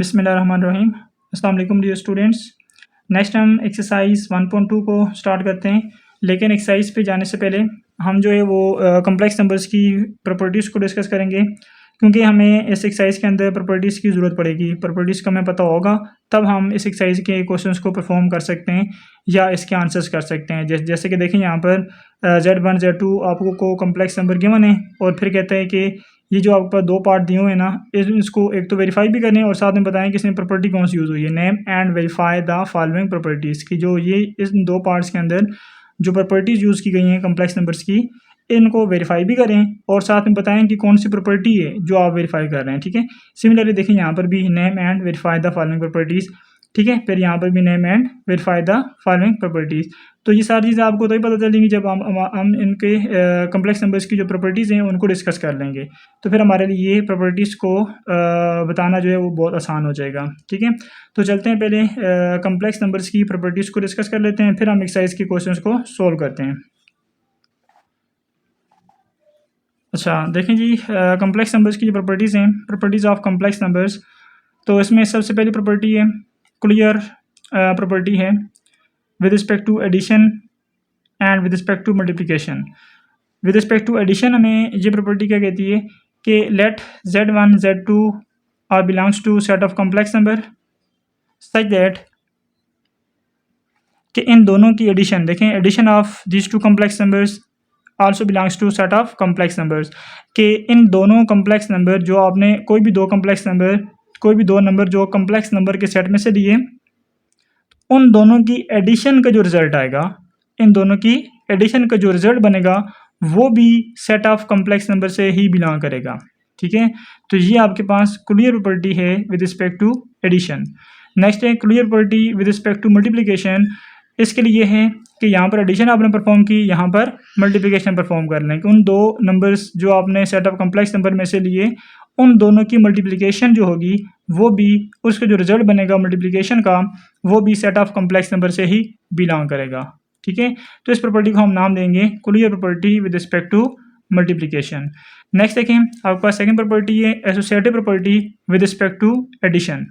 बिस्मिल्लाहिर्रहमानिर्रहीम। अस्सलाम वालेकुम डियर स्टूडेंट्स। नेक्स्ट हम एक्सरसाइज 1.2 को स्टार्ट करते हैं, लेकिन एक्सरसाइज पे जाने से पहले हम जो है वो कम्प्लेक्स नंबर्स की प्रॉपर्टीज़ को डिस्कस करेंगे, क्योंकि हमें इस एक्सरसाइज के अंदर प्रॉपर्टीज़ की ज़रूरत पड़ेगी। प्रॉपर्टीज़ का हमें पता होगा तब हम इस एक्सरसाइज के क्वेश्चंस को परफॉर्म कर सकते हैं या इसके आंसर्स कर सकते हैं। जैसे कि देखें यहाँ पर Z1 Z2 आपको को कम्प्लेक्स नंबर गिवन है और फिर कहते हैं कि ये जो आपके पास दो पार्ट दिए हुए हैं ना, इसको एक तो वेरीफाई भी करने और साथ में बताएं कि इसमें प्रॉपर्टी कौन सी यूज़ हुई है। Name and verify the following properties की जो ये इस दो पार्ट्स के अंदर जो प्रॉपर्टीज़ यूज़ की गई हैं कम्प्लेक्स नंबर्स की, इनको वेरीफाई भी करें और साथ में बताएं कि कौन सी प्रॉपर्टी है जो आप वेरीफाई कर रहे हैं। ठीक है, सिमिलरली देखिए यहाँ पर भी name and verify the following properties. ठीक है, फिर यहाँ पर भी name and verify the following properties. तो ये सारी चीज़ें आपको तभी पता चलेंगी जब हम इनके कम्प्लेक्स नंबर्स की जो प्रॉपर्टीज़ हैं उनको डिस्कस कर लेंगे। तो फिर हमारे लिए ये प्रॉपर्टीज़ को बताना जो है वो बहुत आसान हो जाएगा। ठीक है, तो चलते हैं पहले कम्प्लेक्स नंबर्स की प्रॉपर्टीज़ को डिस्कस कर लेते हैं, फिर हम एक्सरसाइज के क्वेश्चंस को सोल्व करते हैं। अच्छा देखें जी, कम्प्लेक्स नंबर्स की जो प्रॉपर्टीज़ हैं, प्रॉपर्टीज़ ऑफ कम्प्लेक्स नंबर्स, तो इसमें सबसे पहली प्रॉपर्टी है क्लियर प्रॉपर्टी है with respect to addition and with respect to multiplication. With respect to addition हमें ये प्रॉपर्टी क्या कहती है कि let Z1 Z2 are belongs to set of complex number such that कि इन दोनों की एडिशन, देखें addition of this two complex numbers also belongs to set of complex numbers, कि इन दोनों कम्प्लेक्स नंबर जो आपने कोई भी दो नंबर जो कम्प्लेक्स नंबर के सेट में से लिए, उन दोनों की एडिशन का जो रिजल्ट आएगा, इन दोनों की एडिशन का जो रिजल्ट बनेगा वो भी सेट ऑफ कम्प्लेक्स नंबर से ही बिलोंग करेगा। ठीक है, तो ये आपके पास क्लियर प्रॉपर्टी है with respect to addition. Next है clear property with respect to multiplication. इसके लिए है कि यहाँ पर एडिशन आपने परफॉर्म की, यहाँ पर मल्टीप्लिकेशन परफॉर्म कर लें कि उन दो नंबर्स जो आपने सेट ऑफ कम्प्लेक्स नंबर में से लिए, उन दोनों की मल्टीप्लिकेशन जो होगी वो भी, उसका जो रिजल्ट बनेगा मल्टीप्लिकेशन का, वो भी सेट ऑफ कम्प्लेक्स नंबर से ही बिलोंग करेगा। ठीक है, तो इस प्रॉपर्टी को हम नाम देंगे clear property with respect to multiplication. Next देखें, आपके पास सेकंड प्रॉपर्टी है associative property with respect to addition.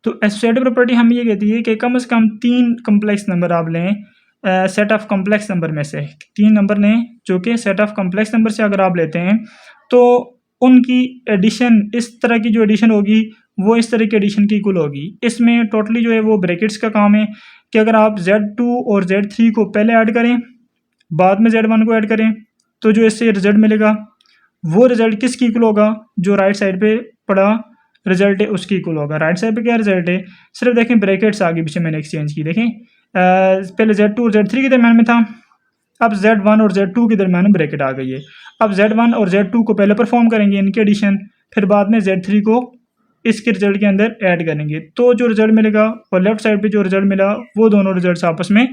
तो एसोसिएटिव प्रॉपर्टी हमें ये कहती है कि कम से कम तीन कम्प्लेक्स नंबर आप लें सेट ऑफ कम्प्लेक्स नंबर में से, तीन नंबर लें जो कि सेट ऑफ कम्प्लेक्स नंबर से अगर आप लेते हैं तो उनकी एडिशन, इस तरह की जो एडिशन होगी वो इस तरह की एडिशन की इक्वल होगी। इसमें टोटली जो है वो ब्रैकेट्स का काम है कि अगर आप Z2 और Z3 को पहले ऐड करें, बाद में Z1 को ऐड करें, तो जो इससे रिजल्ट मिलेगा वो रिजल्ट किसकी इक्वल होगा, जो राइट साइड पे पड़ा रिजल्ट है उसकी इक्वल होगा। राइट साइड पे क्या रिजल्ट है, सिर्फ देखें ब्रैकेट्स आगे पीछे मैंने एक्सचेंज की। देखें पहले Z2 और Z3 के दरम्यान में था, अब Z1 और Z2 के दरम्यान में ब्रैकेट आ गई है। अब Z1 और Z2 को पहले परफॉर्म करेंगे इनकी एडिशन, फिर बाद में Z3 को इसके रिजल्ट के अंदर ऐड करेंगे, तो जो रिजल्ट मिलेगा और लेफ्ट साइड पे जो रिजल्ट मिला वो दोनों रिजल्ट्स आपस में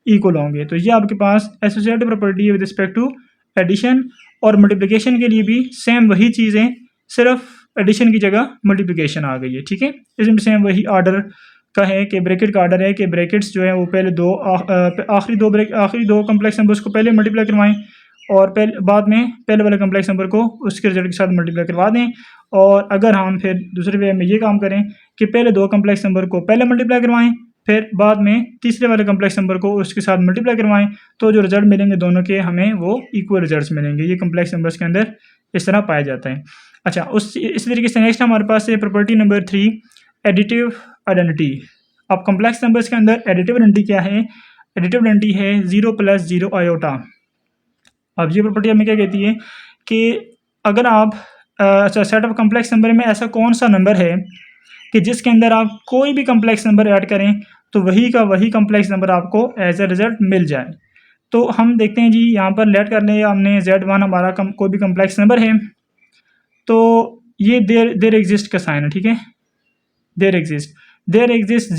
इक्वल होंगे। तो ये आपके पास एसोसिएटिव प्रॉपर्टी है विद रिस्पेक्ट टू एडिशन। और मल्टीप्लिकेशन के लिए भी सेम वही चीज़ें, सिर्फ एडिशन की जगह मल्टीप्लिकेशन आ गई है। ठीक है, इसमें सेम वही आर्डर का है कि ब्रैकेट का आर्डर है कि ब्रैकेट्स जो है वो पहले दो आखिरी दो कम्प्लेक्स नंबर्स को पहले मल्टीप्लाई करवाएं और बाद में पहले वाले कम्प्लेक्स नंबर को उसके रिजल्ट के साथ मल्टीप्लाई करवा दें। और अगर हम फिर दूसरे वे में ये काम करें कि पहले दो कम्प्लेक्स नंबर को पहले मल्टीप्लाई करवाएं, फिर बाद में तीसरे वाले कम्प्लेक्स नंबर को उसके साथ मल्टीप्लाई करवाएं, तो जो रिजल्ट मिलेंगे दोनों के हमें वो इक्वल रिजल्ट्स मिलेंगे। ये कम्प्लेक्स नंबर्स के अंदर इस तरह पाया जाता है। अच्छा, इस तरीके से नेक्स्ट हमारे पास है प्रॉपर्टी नंबर 3 एडिटिव आइडेंटिटी। अब कम्प्लेक्स नंबर्स के अंदर एडिटिव आइडेंटिटी क्या है, एडिटिव आइडेंटिटी है 0 + 0 आयोटा। अब ये प्रॉपर्टी हमें क्या कहती है कि अगर आप सेट ऑफ कम्प्लेक्स नंबर में ऐसा कौन सा नंबर है कि जिसके अंदर आप कोई भी कम्प्लेक्स नंबर ऐड करें तो वही का वही कम्प्लेक्स नंबर आपको एज ए रिजल्ट मिल जाए। तो हम देखते हैं जी, यहाँ पर लेट कर लें हमने Z1 हमारा कोई भी कम्प्लेक्स नंबर है, तो ये देर एग्जिस्ट का साइन है। ठीक है, देर एग्जिस्ट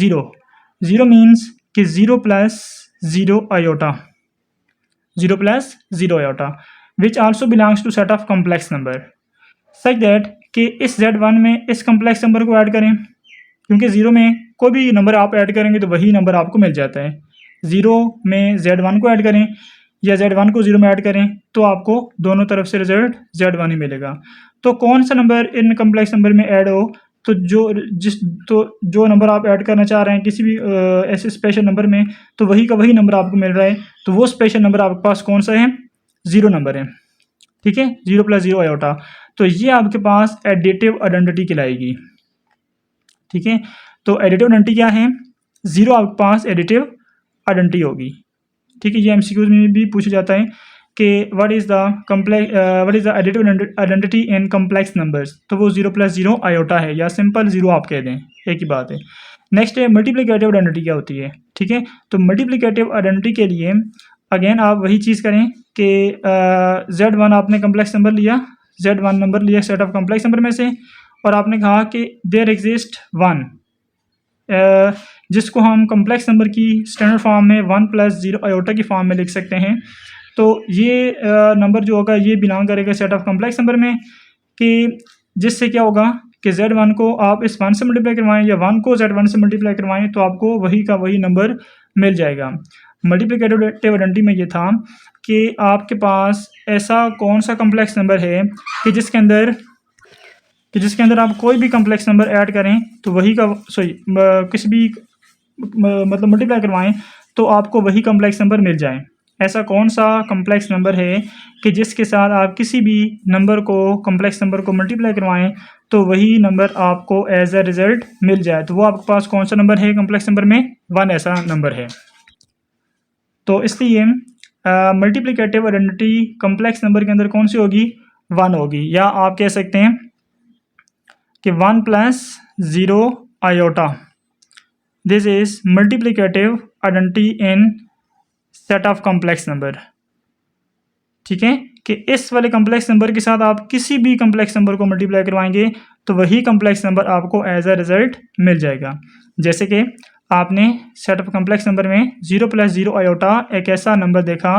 0 मीन्स कि 0 + 0 iota, 0 + 0 iota which also belongs to set of complex number such that कि इस Z1 में इस कम्प्लेक्स नंबर को ऐड करें, क्योंकि 0 में कोई भी नंबर आप ऐड करेंगे तो वही नंबर आपको मिल जाता है। 0 में Z1 को ऐड करें या Z1 को 0 में ऐड करें तो आपको दोनों तरफ से रिजल्ट Z1 ही मिलेगा। तो कौन सा नंबर इन कम्प्लेक्स नंबर में ऐड हो जो नंबर आप ऐड करना चाह रहे हैं किसी भी ऐसे स्पेशल नंबर में, तो वही का वही नंबर आपको मिल रहा है। तो वो स्पेशल नंबर आपके पास कौन सा है? 0 नंबर है, ठीक है, 0 + 0 आयोटा। तो ये आपके पास एडिटिव आइडेंटिटी कहलाएगी, ठीक है। तो एडिटिव आइडेंटिटी क्या है? 0 आपके पास एडिटिव आइडेंटिटी होगी, ठीक है। ये एमसीक्यूज में भी पूछा जाता है कि what is the additive identity in complex numbers, तो वो 0 + 0 आयोटा है, या सिंपल 0 आप कह दें, एक ही बात है। नेक्स्ट है मल्टीप्लिकेटिव आइडेंटिटी क्या होती है, ठीक है। तो मल्टीप्लिकेटिव आइडेंटिटी के लिए अगेन आप वही चीज़ करें कि Z1 आपने कम्प्लेक्स नंबर लिया, Z1 नंबर लिया सेट ऑफ कम्प्लेक्स नंबर में से, और आपने कहा कि देयर एग्जिस्ट 1, जिसको हम कम्प्लेक्स नंबर की स्टैंडर्ड फॉर्म में 1 + 0 आयोटा की फॉर्म में लिख सकते हैं। तो ये नंबर जो होगा ये बिलोंग करेगा सेट ऑफ कम्प्लेक्स नंबर में, कि जिससे क्या होगा कि Z1 को आप इस 1 से मल्टीप्लाई करवाएं या 1 को Z1 से मल्टीप्लाई करवाएं तो आपको वही का वही नंबर मिल जाएगा। मल्टीप्लिकेटिव आइडेंटिटी में ये था कि आपके पास ऐसा कौन सा कम्प्लेक्स नंबर है कि जिसके अंदर आप कोई भी कम्प्लेक्स नंबर ऐड करें तो वही का किसी भी मतलब मल्टीप्लाई करवाएं तो आपको वही कम्प्लेक्स नंबर मिल जाए। ऐसा कौन सा कम्प्लेक्स नंबर है कि जिसके साथ आप किसी भी नंबर को कम्प्लेक्स नंबर को मल्टीप्लाई करवाएं तो वही नंबर आपको एज अ रिज़ल्ट मिल जाए। तो वो आपके पास कौन सा नंबर है कम्प्लेक्स नंबर में? 1 ऐसा नंबर है। तो इसलिए मल्टीप्लिकेटिव आइडेंटिटी कम्प्लेक्स नंबर के अंदर कौन सी होगी? 1 होगी, या आप कह सकते हैं कि 1 + 0 iota, this is multiplicative identity in set of complex number, ठीक है। कि इस वाले कम्प्लेक्स नंबर के साथ आप किसी भी कम्प्लेक्स नंबर को मल्टीप्लाई करवाएंगे तो वही कम्प्लेक्स नंबर आपको एज अ रिज़ल्ट मिल जाएगा। जैसे कि आपने सेट ऑफ कम्प्लेक्स नंबर में 0 + 0 आयोटा एक ऐसा नंबर देखा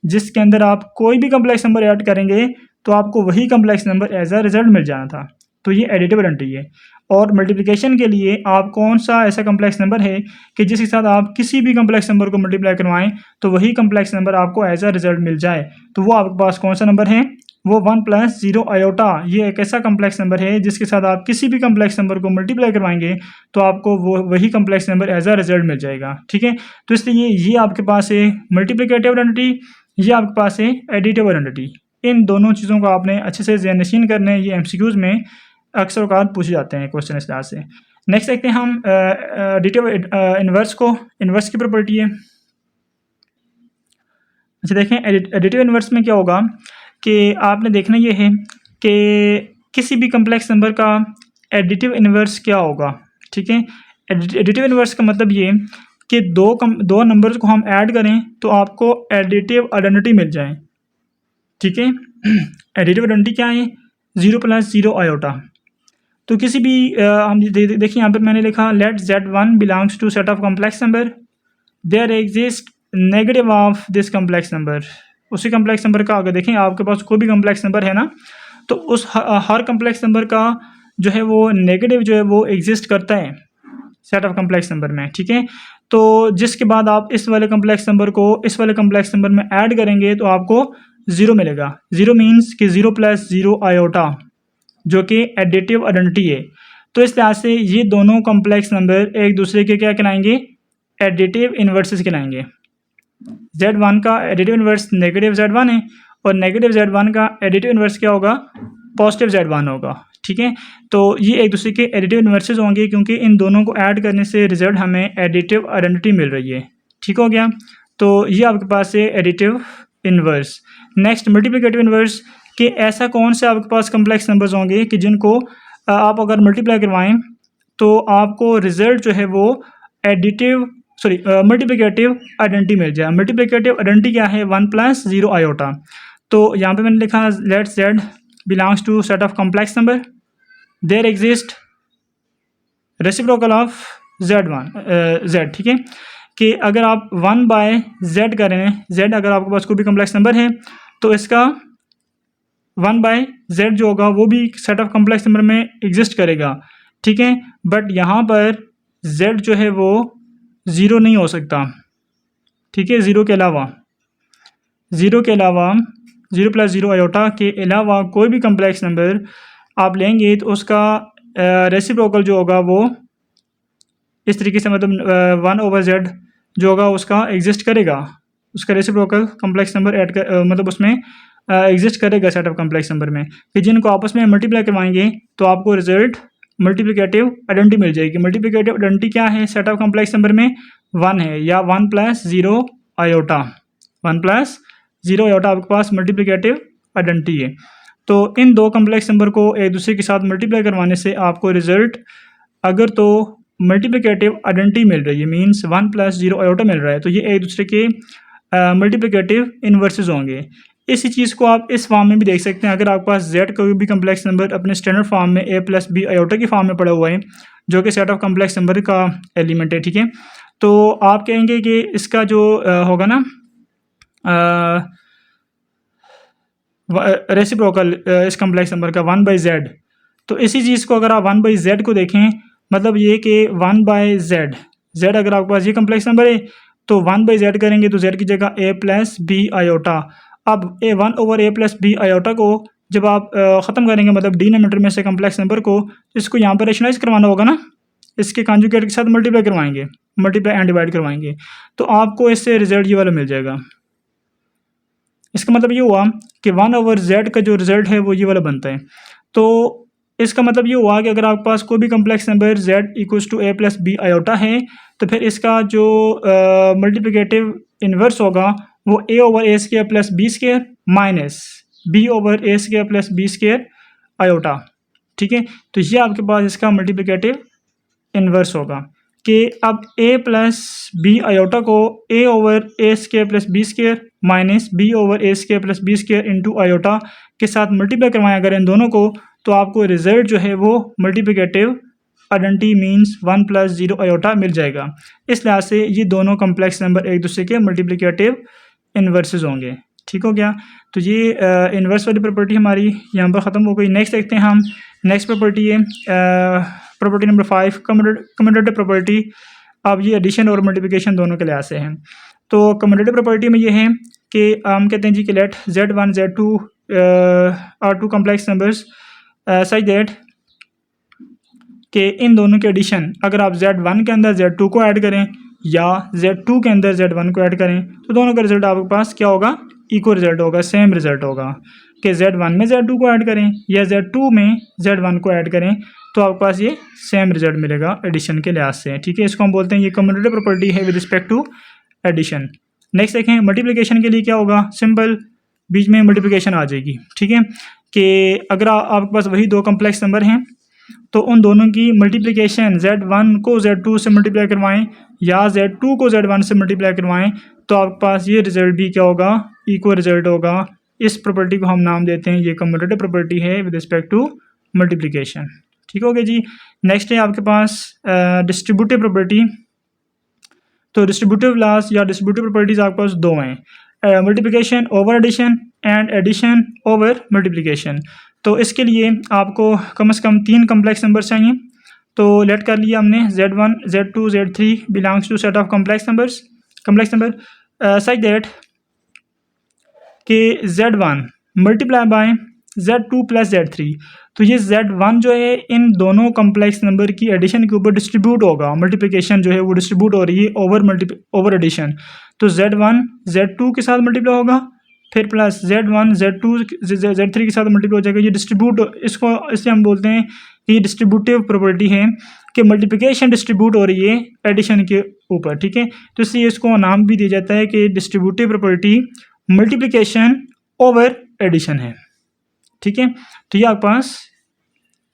जिसके अंदर आप कोई भी कम्प्लेक्स नंबर ऐड करेंगे तो आपको वही complex number as a result मिल जाना था। तो ये एडिटिव आइडेंटिटी है। और मल्टीप्लिकेशन के लिए आप कौन सा ऐसा कम्प्लेक्स नंबर है कि जिसके साथ आप किसी भी कम्प्लेक्स नंबर को मल्टीप्लाई करवाएं तो वही कम्प्लेक्स नंबर आपको एज अ रिज़ल्ट मिल जाए। तो वो आपके पास कौन सा नंबर है? वो 1 + 0 आयोटा। ये एक ऐसा कम्प्लेक्स नंबर है जिसके साथ आप किसी भी कम्प्लेक्स नंबर को मल्टीप्लाई करवाएंगे तो आपको वही complex number as a result मिल जाएगा, ठीक है। तो इसलिए ये आपके पास है मल्टीप्लिकेटिव आइडेंटिटी, ये आपके पास है एडिटिव आइडेंटिटी। इन दोनों चीज़ों को आपने अच्छे से ज़हननशीन करना है। ये एमसीक्यूज़ में अक्सर औकात पूछे जाते हैं क्वेश्चन इस तरह से। नेक्स्ट देखते हैं हम एडिटिव इन्वर्स को। इन्वर्स की प्रॉपर्टी है, अच्छा देखें एडिटिव इन्वर्स में क्या होगा कि आपने देखना ये है कि किसी भी कम्प्लेक्स नंबर का एडिटिव इन्वर्स क्या होगा, ठीक है। एडिटिव इन्वर्स का मतलब ये कि दो नंबर्स को हम ऐड करें तो आपको एडिटिव आइडेंटिटी मिल जाए, ठीक है। एडिटिव आइडेंटिटी क्या है? 0 + 0 आयोटा। तो किसी भी हम देखिए यहाँ पर मैंने लिखा let Z1 belongs to set of complex number, there exist negative of this complex number. उसी कम्प्लेक्स नंबर का अगर देखें आपके पास कोई भी कम्प्लेक्स नंबर है ना, तो उस हर कम्प्लेक्स नंबर का जो है वो नेगेटिव जो है वो एग्जिस्ट करता है सेट ऑफ कम्प्लेक्स नंबर में, ठीक है। तो जिसके बाद आप इस वाले कम्प्लेक्स नंबर को इस वाले कम्प्लेक्स नंबर में ऐड करेंगे तो आपको 0 मिलेगा। 0 मीन्स कि 0 + 0 आयोटा, जो कि एडिटिव आइडेंटिटी है। तो इस तरह से ये दोनों कॉम्प्लेक्स नंबर एक दूसरे के क्या कहलाएंगे? एडिटिव इन्वर्सेस कहलाएंगे। Z1 का एडिटिव इन्वर्स नेगेटिव Z1 है और नेगेटिव Z1 का एडिटिव इन्वर्स क्या होगा? पॉजिटिव Z1 होगा, ठीक है। तो ये एक दूसरे के एडिटिव इन्वर्सेस होंगे क्योंकि इन दोनों को ऐड करने से रिजल्ट हमें एडिटिव आइडेंटिटी मिल रही है, ठीक हो गया। तो ये आपके पास है additive inverse. Next multiplicative inverse कि ऐसा कौन से आपके पास कम्प्लेक्स नंबर्स होंगे कि जिनको आप अगर मल्टीप्लाई करवाएं तो आपको रिजल्ट जो है वो मल्टीप्लिकेटिव आइडेंटिटी मिल जाए। मल्टीप्लिकेटिव आइडेंटिटी क्या है? 1 + 0 आयोटा। तो यहाँ पे मैंने लिखा let Z belongs to set of complex number, there exist reciprocal of Z, ठीक है। कि अगर आप 1/Z करें, Z अगर आपके पास कोई भी कम्प्लेक्स नंबर है तो इसका 1/Z जो होगा वो भी सेट ऑफ कम्प्लेक्स नंबर में एग्जिस्ट करेगा, ठीक है। बट यहाँ पर Z जो है वो 0 नहीं हो सकता, ठीक है। 0 के अलावा 0 + 0 आयोटा के अलावा कोई भी कम्प्लेक्स नंबर आप लेंगे तो उसका रेसिप्रोकल जो होगा वो इस तरीके से, मतलब 1/z जो होगा उसका एग्जिस्ट करेगा, उसका रेसिप्रोकल कम्प्लेक्स नंबर ऐड कर मतलब उसमें एग्जिस्ट करेगा सेट ऑफ कम्प्लेक्स नंबर में, कि जिनको आपस में मल्टीप्लाई करवाएंगे तो आपको रिजल्ट मल्टीप्लिकेटिव आइडेंटिटी मिल जाएगी। मल्टीप्लिकेटिव आइडेंटिटी क्या है सेट ऑफ कम्प्लेक्स नंबर में? 1 है, या 1 + 0 आयोटा, 1 + 0 आयोटा आपके पास मल्टीप्लिकेटिव आइडेंटिटी है। तो इन दो कम्प्लेक्स नंबर को एक दूसरे के साथ मल्टीप्लाई करवाने से आपको रिजल्ट अगर तो मल्टीप्लिकेटिव आइडेंटिटी मिल रही है, मींस 1 + 0 आयोटा मिल रहा है, तो ये एक दूसरे के मल्टीप्लिकेटिव इन्वर्सेस होंगे। इसी चीज़ को आप इस फॉर्म में भी देख सकते हैं। अगर आपके पास z कोई भी कम्प्लेक्स नंबर अपने स्टैंडर्ड फॉर्म में a + b आयोटा की फॉर्म में पड़ा हुआ है, जो कि सेट ऑफ कम्प्लेक्स नंबर का एलिमेंट है, ठीक है, तो आप कहेंगे कि इसका जो होगा ना रेसिप्रोकल इस कम्प्लेक्स नंबर का 1/z, तो इसी चीज़ को अगर आप 1/z को देखें, मतलब ये कि 1/z, z अगर आपके पास ये कम्प्लेक्स नंबर है तो 1/z करेंगे तो z की जगह a + b आयोटा। अब 1/a + b आयोटा को जब आप ख़त्म करेंगे, मतलब डिनोमिनेटर में से कम्प्लेक्स नंबर को, इसको यहाँ पर रेशनलाइज करवाना होगा ना, इसके कॉन्जुगेट के साथ मल्टीप्लाई करवाएंगे, मल्टीप्लाई एंड डिवाइड करवाएंगे, तो आपको इससे रिजल्ट ये वाला मिल जाएगा। इसका मतलब ये हुआ कि 1/z का जो रिजल्ट है वो ये वाला बनता है। तो इसका मतलब ये हुआ कि अगर आपके पास कोई भी complex number z = a + b iota है, तो फिर इसका जो मल्टीप्लिकेटिव इन्वर्स होगा वो a/a² + b² minus b/a² + b² iota, ठीक है। तो ये आपके पास इसका मल्टीप्लिकेटिव इन्वर्स होगा कि अब a + b आयोटा को a/a² + b² minus b/a² + b² into iota के साथ मल्टीप्लाई करवाएं अगर इन दोनों को, तो आपको रिजल्ट जो है वो मल्टीप्लिकेटिव आइडेंटिटी मींस 1 + 0 आयोटा मिल जाएगा। इस लिहाज से ये दोनों कम्प्लेक्स नंबर एक दूसरे के मल्टीप्लिकेटिव इन्वर्सेस होंगे, ठीक हो गया। तो ये इन्वर्स वाली प्रॉपर्टी हमारी यहाँ पर ख़त्म हो गई। नेक्स्ट देखते हैं हम, नेक्स्ट प्रॉपर्टी है प्रॉपर्टी नंबर 5, कम्यूटेटिव प्रॉपर्टी। अब ये एडिशन और मल्टीप्लिकेशन दोनों के लिहाज से हैं। तो कम्यूटेटिव प्रॉपर्टी में ये है कि हम कहते हैं जी कि let z1 z2 are two complex numbers such that कि इन दोनों के एडिशन अगर आप z1 के अंदर z2 को ऐड करें या z2 के अंदर z1 को ऐड करें, तो दोनों का रिजल्ट आपके पास क्या होगा? इक्वल रिजल्ट होगा, सेम रिजल्ट होगा। कि z1 में z2 को ऐड करें या z2 में z1 को ऐड करें, तो आपके पास ये सेम रिजल्ट मिलेगा एडिशन के लिहाज से, ठीक है। इसको हम बोलते हैं ये कम्यूटेटिव प्रॉपर्टी है with respect to addition. Next देखें मल्टीप्लिकेशन के लिए क्या होगा? सिंपल, बीच में मल्टीप्लिकेशन आ जाएगी, ठीक है। कि अगर आपके पास वही दो कम्प्लेक्स नंबर हैं तो उन दोनों की मल्टीप्लिकेशन z1 को z2 से मल्टीप्लाई करवाएं या z2 को z1 से मल्टीप्लाई करवाएं, तो आपके पास ये रिजल्ट भी क्या होगा? इक्वल रिजल्ट होगा। इस प्रॉपर्टी को हम नाम देते हैं, ये कम्यूटेटिव प्रॉपर्टी है विद रिस्पेक्ट टू मल्टीप्लिकेशन, ठीक हो गया जी। नेक्स्ट है आपके पास डिस्ट्रीब्यूटिव प्रॉपर्टी। तो डिस्ट्रीब्यूटिव लॉस या डिस्ट्रीब्यूटिव प्रॉपर्टीज आपके पास दो हैं, multiplication over addition and addition over multiplication. तो इसके लिए आपको कम से कम 3 कम्प्लेक्स नंबर चाहिए। तो लेट कर लिया हमने z1 z2 z3 belongs to set of complex number such that कि z1 multiply by z2 + z3। तो ये z1 जो है इन दोनों कम्प्लेक्स नंबर की एडिशन के ऊपर डिस्ट्रीब्यूट होगा, मल्टीप्लिकेशन जो है वो डिस्ट्रीब्यूट हो रही है ओवर एडिशन। तो z1 z2 के साथ मल्टीप्लाई होगा, फिर प्लस z1 z2 z3 के साथ मल्टीप्लाई हो जाएगा। ये डिस्ट्रीब्यूट, इससे हम बोलते हैं कि ये डिस्ट्रीब्यूटिव प्रॉपर्टी है कि मल्टीप्लिकेशन डिस्ट्रीब्यूट हो रही है एडिशन के ऊपर, ठीक है। तो इसलिए इसको नाम भी दिया जाता है कि distributive property multiplication over addition है, ठीक है। तो ये आपके पास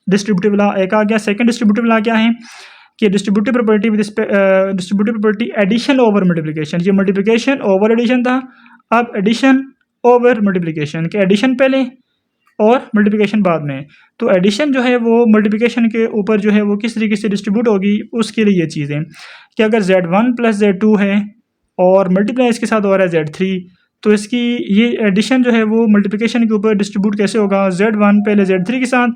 डिस्ट्रीब्यूटिव लॉ एक आ गया। सेकंड डिस्ट्रीब्यूटिव लॉ क्या है कि distributive property addition over multiplication. ये मल्टीप्लिकेशन ओवर एडिशन था, अब एडिशन ओवर मल्टीप्लिकेशन, के एडिशन पहले और मल्टीप्लिकेशन बाद में। तो एडिशन जो है वो मल्टीप्लिकेशन के ऊपर जो है वो किस तरीके से डिस्ट्रीब्यूट होगी, उसके लिए ये चीज़ें कि अगर z1 + z2 है और मल्टीप्लाई इसके साथ हो रहा है z3, तो इसकी ये एडिशन जो है वो मल्टीप्लिकेशन के ऊपर डिस्ट्रीब्यूट कैसे होगा? z1 पहले z3 के साथ,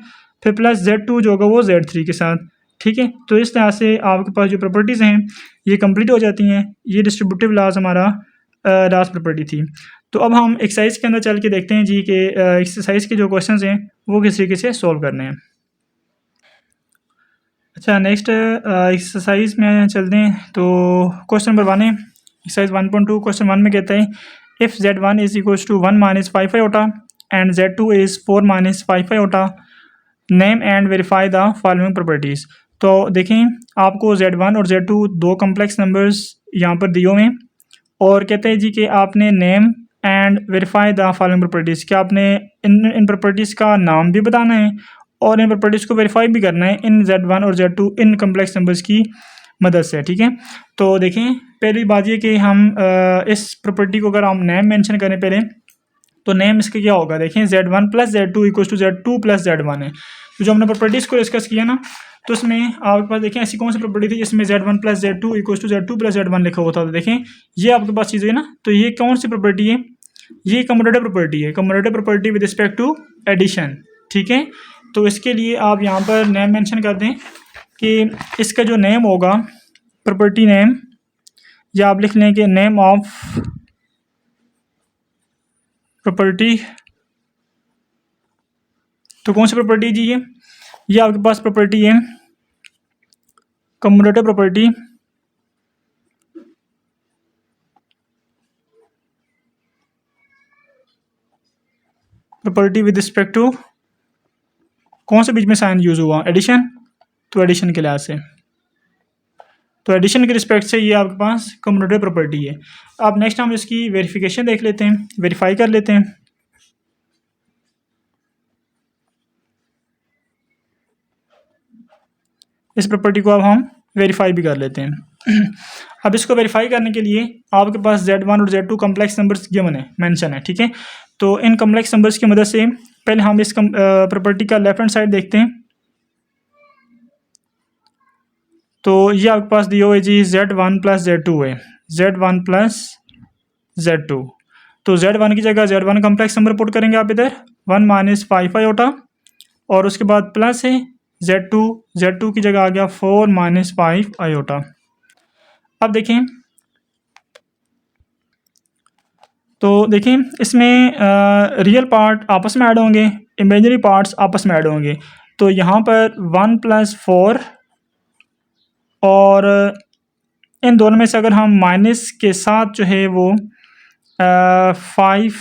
फिर प्लस z2 जो होगा वो z3 के साथ, ठीक है। तो इस तरह से आपके पास जो प्रॉपर्टीज़ हैं ये कंप्लीट हो जाती हैं। ये डिस्ट्रीब्यूटिव लॉज हमारा लास्ट प्रॉपर्टी थी। तो अब हम एक्सरसाइज के अंदर चल के देखते हैं जी कि एक्सरसाइज के जो क्वेश्चंस हैं वो किस तरीके से सॉल्व करने हैं। अच्छा, नेक्स्ट एक्सरसाइज में चलते हैं। तो क्वेश्चन नंबर 1 है, एक्सरसाइज 1.2। क्वेश्चन 1 में कहता है if Z1 is equals to 1 minus 5 iota and Z2 is 4 minus 5 iota, name and verify the following properties. तो देखें, आपको Z1 और Z2 दो कम्प्लेक्स नंबर्स यहाँ पर दिए हुए हैं और कहते हैं जी कि आपने name and verify the following properties, कि आपने इन प्रॉपर्टीज़ का नाम भी बताना है और इन प्रॉपर्टीज़ को वेरीफाई भी करना है इन Z1 और Z2 इन कम्प्लेक्स नंबर्स की मदद से। ठीक है, तो देखें, पहली बात ये कि हम इस प्रॉपर्टी को अगर हम नेम मेंशन करें पहले, तो नेम इसका क्या होगा। देखें, Z1 plus Z2 equals to Z2 plus Z1 है। तो जो हमने प्रॉपर्टीज़ को डिस्कस किया ना, तो उसमें आपके पास देखें ऐसी कौन सी प्रॉपर्टी थी जिसमें Z1 plus Z2 equals to Z2 plus Z1 लिखा हुआ था। तो देखें, ये आपके पास चीज़ है ना, तो ये कौन सी प्रॉपर्टी है, ये कम्यूटेटिव प्रॉपर्टी है, commutative property with respect to addition. ठीक है, तो इसके लिए आप यहाँ पर नेम मेंशन कर दें कि इसका जो नेम होगा प्रॉपर्टी नेम, या आप लिख लें कि नेम ऑफ प्रॉपर्टी। तो कौन सी प्रॉपर्टी जी ये आपके पास प्रॉपर्टी है commutative property with respect to कौन से बीच में साइन यूज़ हुआ, एडिशन। तो एडिशन के लिहाज से, तो एडिशन के रिस्पेक्ट से ये आपके पास कम्यूटेटिव प्रॉपर्टी है। अब नेक्स्ट हम इसकी वेरिफिकेशन देख लेते हैं, वेरीफाई कर लेते हैं। इस प्रॉपर्टी को अब हम वेरीफाई भी कर लेते हैं। अब इसको वेरीफाई करने के लिए आपके पास Z1 और Z2 कम्प्लेक्स नंबर्स गिवन है, मेंशन है। ठीक है, तो इन कम्प्लेक्स नंबर्स की मदद से पहले हम इस प्रॉपर्टी का लेफ्ट हैंड साइड देखते हैं। तो ये आपके पास दिया हुआ है जी Z1 प्लस Z2 है, Z1 प्लस Z2। तो Z1 की जगह Z1 कम्प्लेक्स नंबर पुट करेंगे आप इधर 1 माइनस 5 आयोटा, और उसके बाद प्लस है Z2 की जगह आ गया 4 माइनस 5 आयोटा। अब देखें, तो देखें इसमें रियल पार्ट आपस में ऐड होंगे, इमेजिनरी पार्ट्स आपस में ऐड होंगे। तो यहाँ पर 1 प्लस 4, और इन दोनों में से अगर हम माइनस के साथ जो है वो 5,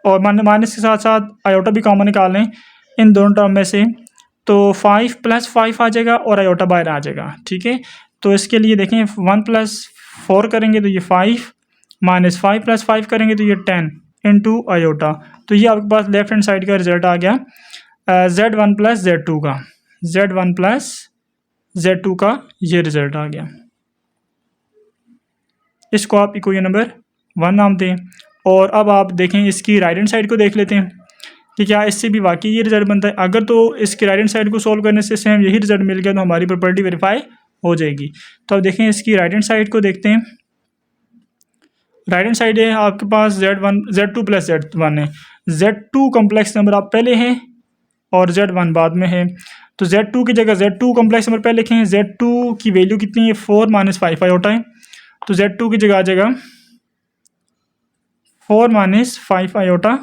और माइनस के साथ साथ आयोटा भी कॉमन निकाल लें इन दोनों टर्म में से, तो 5 प्लस 5 आ जाएगा और आयोटा बाहर आ जाएगा। ठीक है, तो इसके लिए देखें 1 प्लस 4 करेंगे तो ये 5, माइनस 5 प्लस 5 करेंगे तो ये 10 इंटू आयोटा। तो ये आपके पास लेफ्ट हैंड साइड का रिजल्ट आ गया Z1 प्लस Z2 का, Z1 प्लस Z2 का ये रिजल्ट आ गया। इसको आप इक्वेशन नंबर 1 नाम दें। और अब आप देखें इसकी राइट हैंड साइड को देख लेते हैं कि क्या इससे भी वाकई ये रिजल्ट बनता है। अगर तो इसकी राइट हैंड साइड को सॉल्व करने से सेम यही रिजल्ट मिल गया तो हमारी प्रॉपर्टी वेरीफाई हो जाएगी। तो अब देखें इसकी राइट हैंड साइड को देखते हैं। राइट हैंड साइड है आपके पास Z2 प्लस Z1 है, Z2 कम्प्लेक्स नंबर आप पहले हैं और Z1 बाद में है। तो Z2 की जगह Z2 कम्प्लेक्स नंबर पहले लिखें, Z2 की वैल्यू कितनी है 4 माइनस 5 आयोटा है, तो Z2 की जगह आ जाएगा 4 माइनस 5 आयोटा,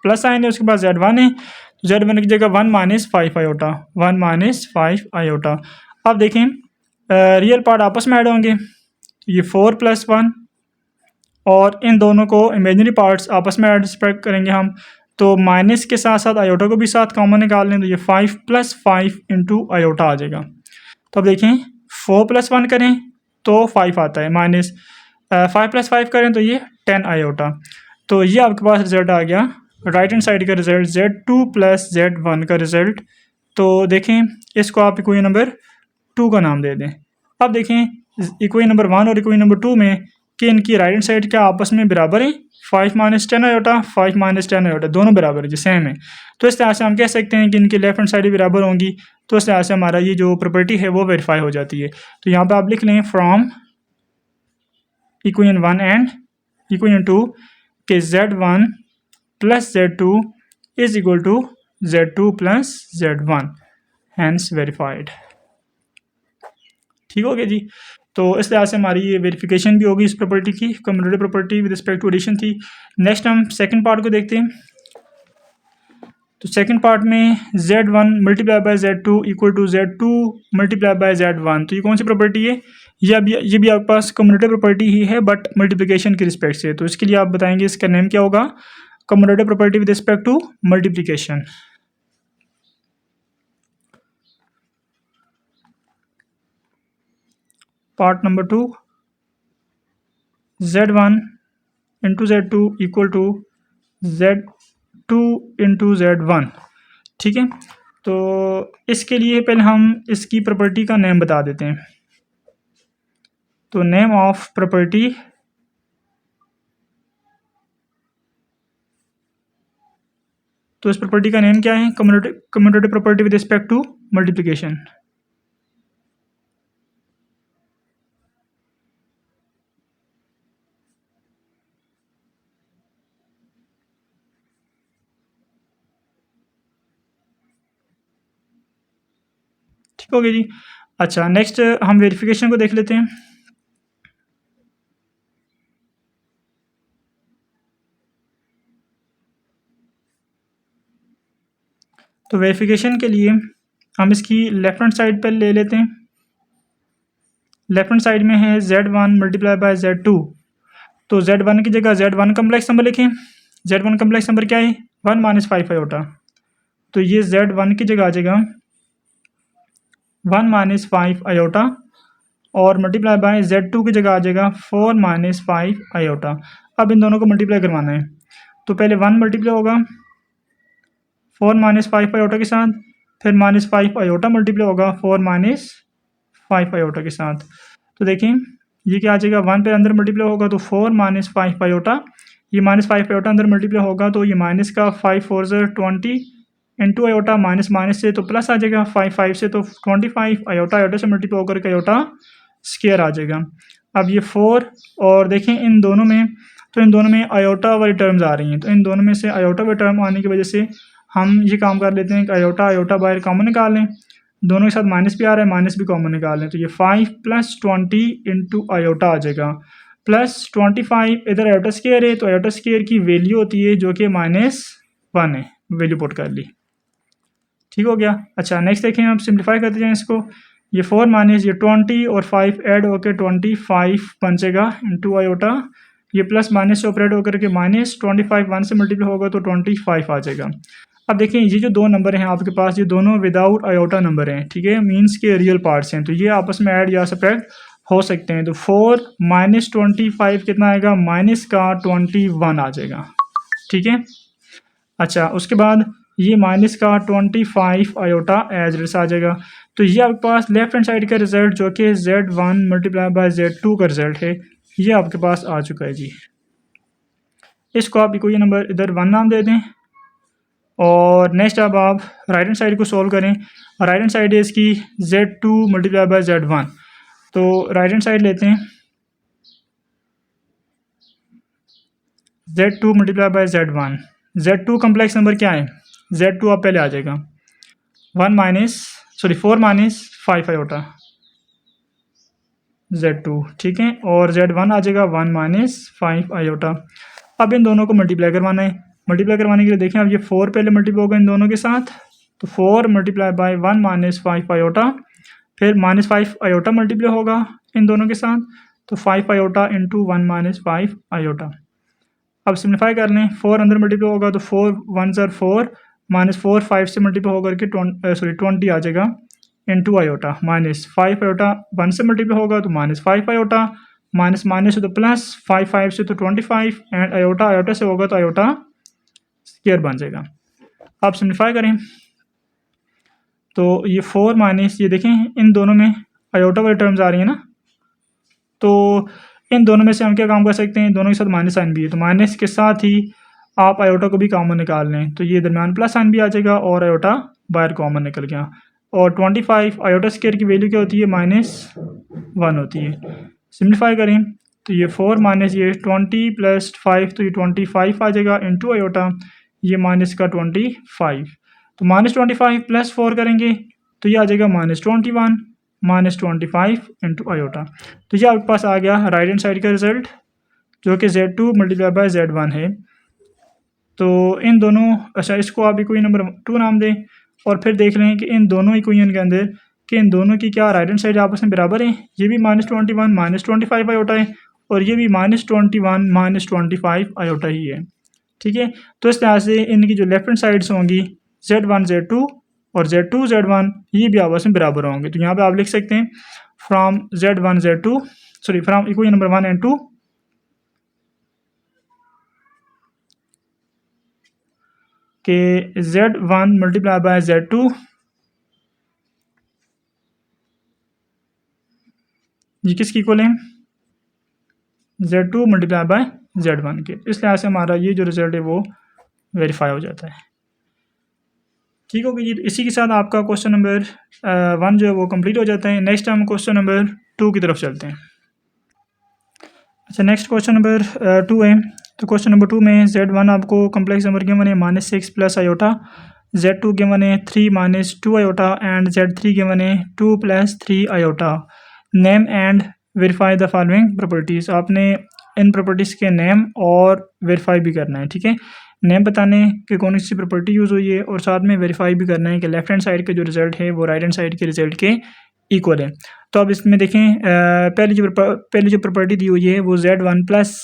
प्लस साइन है उसके बाद Z1 है, तो Z1 की जगह 1 माइनस 5 आयोटा, 1 माइनस 5 आयोटा। अब देखें रियल पार्ट आपस में ऐड होंगे, तो ये 4 प्लस 1, और इन दोनों को इमेजिनरी पार्ट्स आपस में ऐड स्प्रेड करेंगे हम, तो माइनस के साथ साथ आयोटा को भी साथ कॉमन निकाल लें तो ये 5 प्लस 5 इंटू आयोटा आ जाएगा। तो अब देखें 4 प्लस 1 करें तो 5 आता है, माइनस 5 प्लस 5 करें तो ये 10 आयोटा। तो ये आपके पास रिजल्ट आ गया राइट हैंड साइड का रिजल्ट Z2 प्लस Z1 का रिजल्ट। तो देखें इसको आप इक्वेशन नंबर 2 का नाम दे दें। अब देखें इक्वेशन नंबर 1 और इक्वेशन नंबर 2 में कि इनकी राइट हैंड साइड क्या आपस में बराबर है, 5 माइनस 10 आयोटा, 5 माइनस 10 आयोटा दोनों बराबर है जी, सेम है। तो इस तरह से हम कह सकते हैं कि इनकी लेफ्ट हैंड साइड भी बराबर होंगी, तो इस तरह से हमारा ये जो प्रॉपर्टी है वो वेरीफाई हो जाती है। तो यहाँ पे आप लिख लें फ्रॉम इक्वेशन 1 एंड इक्वेशन 2 के Z1 plus Z2 is equal to Z2 plus Z1, hence verified. ठीक हो गया जी। तो इस तरह से हमारी ये वेरिफिकेशन भी होगी इस प्रॉपर्टी की, commutative property with respect to addition थी। नेक्स्ट हम सेकंड पार्ट को देखते हैं। तो सेकंड पार्ट में Z1 multiply by Z2 equal to Z2 multiply by Z1, तो ये कौन सी प्रॉपर्टी है? ये भी आपके पास कम्यूटेटिव प्रॉपर्टी ही है बट मल्टीप्लिकेशन के रिस्पेक्ट से। तो इसके लिए आप बताएंगे इसका नेम क्या होगा? Commutative property with respect to multiplication. Part number 2, Z1 into Z2 equal to Z2 into Z1। ठीक है, तो इसके लिए पहले हम इसकी प्रॉपर्टी का नेम बता देते हैं। तो नेम ऑफ प्रॉपर्टी, तो इस प्रॉपर्टी का नेम क्या है? Commutative property with respect to multiplication. ठीक हो गया जी। अच्छा, नेक्स्ट हम वेरिफिकेशन को देख लेते हैं। तो वेरिफिकेशन के लिए हम इसकी लेफ्ट हैंड साइड पर ले लेते हैं। लेफ्ट हैंड साइड में है Z1 मल्टीप्लाई बाय Z2, तो Z1 की जगह Z1 कम्प्लेक्स नंबर लिखें। Z1 कम्प्लेक्स नंबर क्या है? 1 माइनस 5 आयोटा, तो ये Z1 की जगह आ जाएगा 1 माइनस 5 आयोटा, और मल्टीप्लाई बाय Z2 की जगह आ जाएगा 4 माइनस 5 आयोटा। अब इन दोनों को मल्टीप्लाई करवाना है, तो पहले 1 मल्टीप्लाई होगा 4 माइनस 5 आयोटा के साथ, फिर माइनस 5 आयोटा मल्टीप्लाई होगा 4 माइनस 5 आयोटा के साथ। तो देखें ये क्या आ जाएगा, 1 पे अंदर मल्टीप्लाई होगा तो 4 माइनस 5 आयोटा, ये माइनस 5 आयोटा अंदर मल्टीप्लाई होगा तो ये माइनस का 5 4 20 इंटू आयोटा, माइनस माइनस से तो प्लस आ जाएगा, 5 5 से तो 25 आयोटा, आयोटा से मल्टीप्लाई होकर के आयोटा स्क्वायर आ जाएगा। अब ये 4 और देखें इन दोनों में, तो इन दोनों में आयोटा वाली टर्म्स आ रही हैं, तो इन दोनों में से आयोटा वाली टर्म आने की वजह से हम ये काम कर लेते हैं कि आयोटा आयोटा बाहर कॉमन निकाल लें, दोनों के साथ माइनस भी आ रहा है, माइनस भी कॉमन निकाल लें, तो ये 5 प्लस 20 इंटू आयोटा आ जाएगा, प्लस 25 इधर आयोटा स्क्वायर है, तो आयोटा स्क्वायर की वैल्यू होती है जो कि -1 है, वैल्यू पुट कर ली। ठीक हो गया। अच्छा, नेक्स्ट देखें, आप सिंप्लीफाई करते जाएँ इसको, ये 4 माइनस ये 20 और 5 ऐड होकर 25 बन जाएगा इंटू आयोटा, ये प्लस माइनस से ऑपरेट होकर के माइनस 25 1 से मल्टीप्लाई होगा तो 25 आ जाएगा। अब देखें ये जो दो नंबर हैं आपके पास, ये दोनों विदाउट आयोटा नंबर हैं, ठीक है, मीन्स के रियल पार्ट्स हैं, तो ये आपस में ऐड या सब्ट्रैक्ट हो सकते हैं। तो 4 माइनस 25 कितना आएगा? माइनस का 21 आ जाएगा। ठीक है, अच्छा उसके बाद ये माइनस का 25 आयोटा एज रिस आ जाएगा। तो ये आपके पास लेफ्ट हैंड साइड का रिजल्ट जो कि Z1 मल्टीप्लाई बाय Z2 का रिजल्ट है, ये आपके पास आ चुका है जी। इसको आप कोई नंबर इधर 1 नाम दे दें, और नेक्स्ट अब आप राइट हैंड साइड को सॉल्व करें। राइट हैंड साइड है इसकी Z2 मल्टीप्लाई बाय Z1, तो राइट हैंड साइड लेते हैं Z2 multiply by Z1। Z2 complex number क्या है? Z2 आप पहले आ जाएगा 4 माइनस 5 आयोटा Z2, ठीक है, और Z1 आ जाएगा 1 माइनस 5 आयोटा। अब इन दोनों को मल्टीप्लाई करवाना है। मल्टीप्लाई करवाने के लिए देखें, अब ये 4 पहले मल्टीप्लाई होगा इन दोनों के साथ, तो 4 मल्टीप्लाई बाय 1 माइनस 5 आयोटा, फिर माइनस 5 आयोटा मल्टीप्लाई होगा इन दोनों के साथ, तो 5 आयोटा इंटू 1 माइनस 5 आयोटा। अब सिम्प्लीफाई कर लें, 4 अंदर मल्टीप्लाई होगा तो 4 1 4 माइनस 4 5 से मल्टीप्लाई होकर के 20 आ जाएगा इंटू आयोटा, माइनस 5 आयोटा 1 से मल्टीप्लाई होगा तो माइनस 5 आयोटा, माइनस माइनस से तो प्लस 5 5 से तो 25 एंड आयोटा आयोटा से होगा तो आयोटा स्क्वायर बन जाएगा। आप सिम्प्लीफाई करें तो ये 4 माइनस, ये देखें इन दोनों में आयोटा वाली टर्म्स आ रही है ना, तो इन दोनों में से हम क्या काम कर सकते हैं, दोनों के साथ माइनस साइन भी है, तो माइनस के साथ ही आप आयोटा को भी कॉमन निकाल लें, तो ये दरम्यान प्लस साइन भी आ जाएगा और आयोटा बाहर कॉमन निकल गया। और 25 आयोटा स्क्वायर की वैल्यू क्या होती है? -1 होती है। सिम्प्लीफाई करें तो ये 4 माइनस ये 20 प्लस 5, तो ये 25 आ जाएगा इंटू आयोटा, ये माइनस का 25, तो -25 प्लस 4 करेंगे तो ये आ जाएगा -21 -25 इंटू आयोटा। तो ये आपके पास आ गया राइट हैंड साइड का रिजल्ट जो कि Z2 मल्टीप्लाई बाय Z1 है। तो इन दोनों, अच्छा इसको आप इक्वेशन नंबर 2 नाम दें और फिर देख लें कि इन दोनों इक्वेशन के अंदर कि इन दोनों की क्या राइट हैंड साइड आपस में बराबर है। ये भी -21 -25 आयोटा है और ये भी -21 -25 आयोटा ही है, ठीक है। तो इस तरह से इनकी जो लेफ्ट हैंड साइड्स होंगी Z1 Z2 और Z2 Z1 ये भी आपस में बराबर होंगे। तो यहाँ पे आप लिख सकते हैं from Z1 Z2 sorry from equation number 1 and 2 के Z1 मल्टीप्लाई बाय Z2 ये किसकी इक्वल है, Z2 मल्टीप्लाई बाय Z1 के। इस लिहाज से हमारा ये जो रिजल्ट है वो वेरीफाई हो जाता है, ठीक होगी जी। इसी के साथ आपका क्वेश्चन नंबर 1 जो है वो कंप्लीट हो जाता है। नेक्स्ट हम क्वेश्चन नंबर 2 की तरफ चलते हैं। अच्छा नेक्स्ट क्वेश्चन नंबर 2 है। तो क्वेश्चन नंबर 2 में Z1 आपको कम्प्लेक्स नंबर गिवन है -6 प्लस आयोटा, Z2 गिवन है 3 - 2 आयोटा एंड Z3 गिवन है 2 + 3 iota. Name and verify the following properties. आपने इन प्रॉपर्टीज़ के नेम और वेरीफाई भी करना है, ठीक है। नेम बताने कि कौन सी प्रॉपर्टी यूज़ हुई है और साथ में वेरीफाई भी करना है कि लेफ्ट हैंड साइड के जो रिज़ल्ट है वो राइट हैंड साइड के रिज़ल्ट के इक्वल है। तो अब इसमें देखें पहली जो प्रॉपर्टी दी हुई है वो Z1 प्लस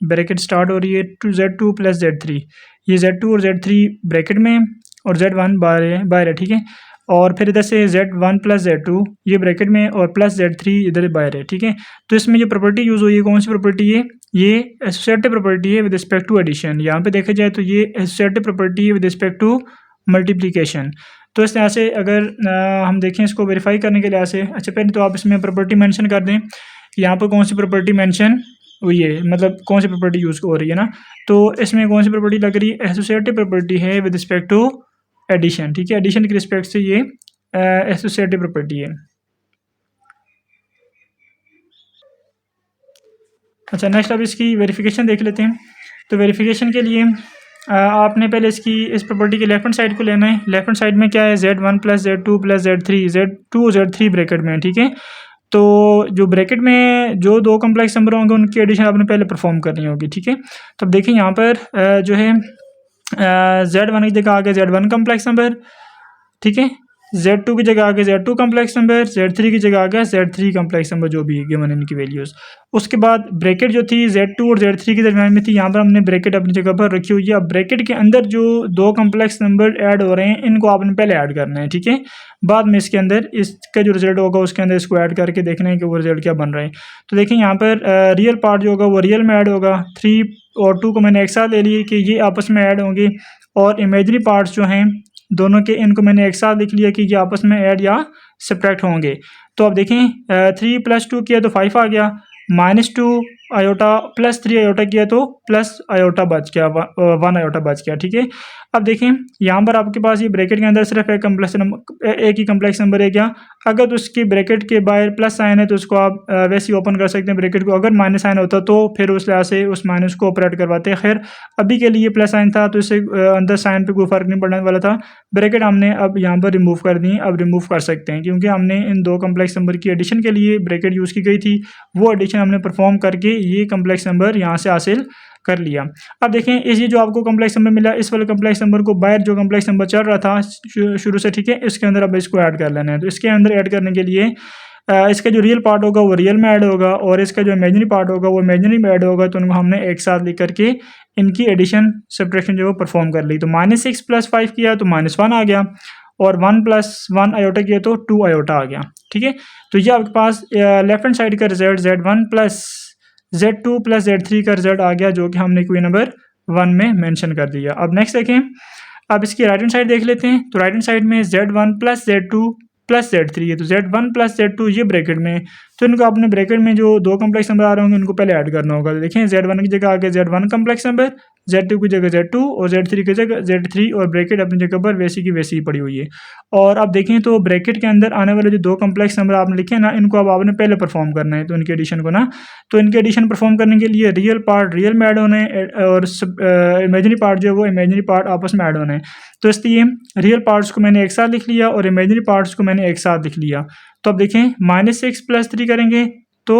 ब्रैकेट स्टार्ट हो रही है टू Z2 + Z3। ये Z2 और Z3 ब्रैकेट में और Z1 बाहर है, ठीक है। और फिर इधर से Z1 + Z2 ये ब्रैकेट में और प्लस Z3 इधर बाहर है, ठीक है। तो इसमें जो प्रॉपर्टी यूज़ हुई है कौन सी प्रॉपर्टी है, ये एसोसिएटिव प्रॉपर्टी है विद रिस्पेक्ट टू एडिशन। यहाँ पे देखा जाए तो ये एसोसिएटिव प्रॉपर्टी है विद रिस्पेक्ट टू मल्टीप्लिकेशन। तो इस तरह से अगर हम देखें इसको वेरीफाई करने के लिहाज से, अच्छा पहले तो आप इसमें प्रॉपर्टी मेंशन कर दें कि यहाँ पर कौन सी प्रॉपर्टी मेंशन हुई है, मतलब कौन सी प्रॉपर्टी यूज़ हो रही है ना। तो इसमें कौन सी प्रॉपर्टी लग रही है, एसोसिएटिव प्रॉपर्टी है विद रिस्पेक्ट टू एडिशन, ठीक है। एडिशन के रिस्पेक्ट से ये एसोसिएटिव प्रॉपर्टी है। अच्छा नेक्स्ट अब इसकी वेरिफिकेशन देख लेते हैं। तो वेरिफिकेशन के लिए आपने पहले इस प्रॉपर्टी के लेफ्ट हैंड साइड को लेना है। लेफ्ट हैंड साइड में क्या है, Z1 + Z2 + Z3, Z2 और Z3 ब्रैकेट में, ठीक है। तो जो ब्रैकेट में जो दो कम्प्लेक्स नंबर होंगे उनकी एडिशन आपने पहले परफॉर्म करनी होगी, ठीक है। तो अब देखिए यहाँ पर जो है Z1 की जगह आ गया Z1 कम्प्लेक्स नंबर, ठीक है। Z2 की जगह आ गया Z2 कम्प्लेक्स नंबर, Z3 की जगह आ गया Z3 कम्प्लेक्स नंबर जो भी है गिवन इनकी वैल्यूज़। उसके बाद ब्रैकेट जो थी Z2 और Z3 के दरमियान में थी, यहाँ पर हमने ब्रैकेट अपनी जगह पर रखी हुई है। अब ब्रैकेट के अंदर जो दो कम्प्लेक्स नंबर ऐड हो रहे हैं इनको आपने पहले ऐड करना है, ठीक है। बाद में इसके अंदर इसका जो रिजल्ट होगा उसके अंदर इसको ऐड करके देखना है कि वो रिजल्ट क्या बन रहा है। तो देखिए यहाँ पर रियल पार्ट जो होगा वो रियल में ऐड होगा। 3 और 2 को मैंने एक साथ ले लिए कि ये आपस में ऐड होंगे, और इमेजरी पार्ट्स जो हैं दोनों के इनको मैंने एक साथ लिख लिया कि ये आपस में ऐड या सब्ट्रैक्ट होंगे। तो अब देखें 3 + 2 किया तो 5 आ गया, -2 आयोटा + 3 आयोटा किया तो प्लस आयोटा बच गया, 1 आयोटा बच गया, ठीक है। अब देखें यहाँ पर आपके पास ये ब्रैकेट के अंदर सिर्फ एक ही कम्प्लेक्स नंबर है क्या। अगर तो उसकी ब्रैकेट के बाहर प्लस साइन है तो उसको आप वैसे ही ओपन कर सकते हैं ब्रैकेट को। अगर माइनस साइन होता तो फिर उस लिहाज से उस माइनस को ऑपरेट करवाते हैं। खैर अभी के लिए प्लस साइन था तो इससे अंदर साइन पे कोई फ़र्क नहीं पड़ने वाला था। ब्रैकेट हमने अब यहाँ पर रिमूव कर दी, अब रिमूव कर सकते हैं क्योंकि हमने इन दो कम्प्लेक्स नंबर की एडिशन के लिए ब्रैकेट यूज़ की गई थी। वो एडिशन हमने परफॉर्म करके ये कम्प्लेक्स नंबर यहाँ से हासिल कर लिया। अब देखें इस ये जो आपको कम्प्लेक्स नंबर मिला, इस वाले कम्प्लेक्स नंबर को बाहर जो कम्प्लेक्स नंबर चल रहा था शुरू से, ठीक है, इसके अंदर अब इसको ऐड कर लेना है। तो इसके अंदर ऐड करने के लिए इसका जो रियल पार्ट होगा वो रियल में ऐड होगा और इसका जो इमेजिनरी पार्ट होगा वो इमेजिनरी में ऐड होगा। तो उनको हमने एक साथ लिख करके इनकी एडिशन सब्ट्रैक्शन जो है परफॉर्म कर ली। तो -6 + 5 किया तो -1 आ गया और 1 + 1 आयोटा किया तो 2 आयोटा आ गया, ठीक है। तो ये आपके पास लेफ्ट हैंड साइड का रिजल्ट Z1 + Z2 + Z3 का रिजल्ट आ गया, जो कि हमने क्वेश्चन नंबर 1 में मेंशन कर दिया। अब नेक्स्ट देखें, अब इसकी राइट हैंड साइड देख लेते हैं। तो राइट हैंड साइड में Z1 + Z2 + Z3 है। तो Z1 + Z2 ये ब्रैकेट में, तो इनको अपने ब्रैकेट में जो दो कम्प्लेक्स नंबर आ रहे होंगे उनको पहले ऐड करना होगा। तो देखें Z1 की जगह आ गया Z1 कम्प्लेक्स नंबर, Z2 की जगह Z2 और Z3 की जगह Z3 और ब्रैकेट अपनी जगह पर वैसी की वैसी ही पड़ी हुई है। और अब देखें तो ब्रैकेट के अंदर आने वाले जो दो कम्प्लेक्स नंबर आपने लिखे ना, इनको अब आपने पहले परफॉर्म करना है। तो इनके एडिशन को ना, तो इनके एडिशन परफॉर्म करने के लिए रियल पार्ट रियल में ऐड होने और इमेजिनरी पार्ट जो है वो इमेजिनरी पार्ट आपस में ऐड होने हैं। तो इसलिए रियल पार्ट्स को मैंने एक साथ लिख लिया और इमेजिनरी पार्ट्स को मैंने एक साथ लिख लिया। तो अब देखें -6 + 3 करेंगे तो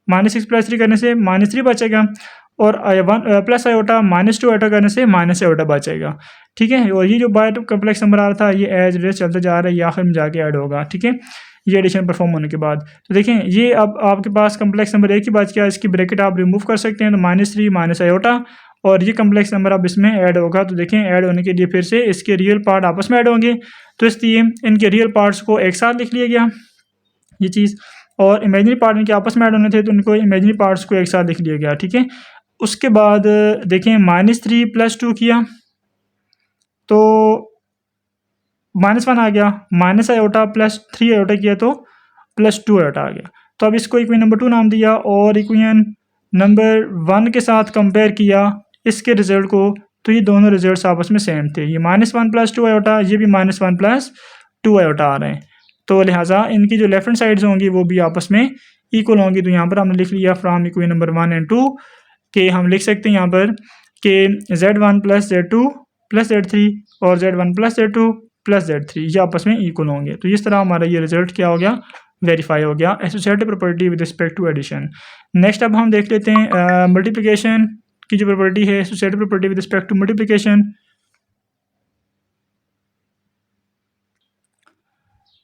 -6 + 3 करने से -3 बचेगा और प्लस आयोटा -2 आयोटा करने से माइनस आयोटा बचेगा, ठीक है। और ये जो बाय टू कम्प्लेक्स नंबर आ रहा था ये एज इट इज चलता जा रहा है, ये आखिर में जाके ऐड होगा, ठीक है, ये एडिशन परफॉर्म होने के बाद। तो देखें ये अब आपके पास कम्प्लेक्स नंबर एक ही बच गया, इसकी ब्रैकेट आप रिमूव कर सकते हैं, तो -3 माइनस आयोटा और ये कम्प्लेक्स नंबर अब इसमें ऐड होगा। तो देखें ऐड होने के लिए फिर से इसके रियल पार्ट आपस में ऐड होंगे, तो इसलिए इनके रियल पार्ट्स को एक साथ लिख लिया गया ये चीज़, और इमेजिनरी पार्ट इनके आपस में ऐड होने थे तो इनको इमेजिनरी पार्ट्स को एक साथ लिख लिया गया, ठीक है। उसके बाद देखें -3 + 2 किया तो -1 आ गया, माइनस आयोटा +3 आयोटा किया तो +2 आयोटा आ गया। तो अब इसको इक्वेशन नंबर 2 नाम दिया और इक्वेशन नंबर 1 के साथ कंपेयर किया इसके रिजल्ट को, तो ये दोनों रिजल्ट्स आपस में सेम थे, ये -1 + 2 आयोटा, ये भी -1 + 2 आयोटा आ रहे हैं। तो लिहाजा इनकी जो लेफ्ट हैंड साइड्स होंगी वो भी आपस में इक्वल होंगी। तो यहाँ पर हमने लिख लिया फ्रॉम इक्वेशन नंबर 1 और 2 के हम लिख सकते हैं यहाँ पर कि Z1 + Z2 + Z3 और Z1 + Z2 + Z3 ये आपस में इक्वल होंगे। तो इस तरह हमारा ये रिजल्ट क्या हो गया, वेरीफाई हो गया associative property with respect to addition. Next अब हम देख लेते हैं मल्टीप्लिकेशन की जो प्रॉपर्टी है, associative property with respect to multiplication.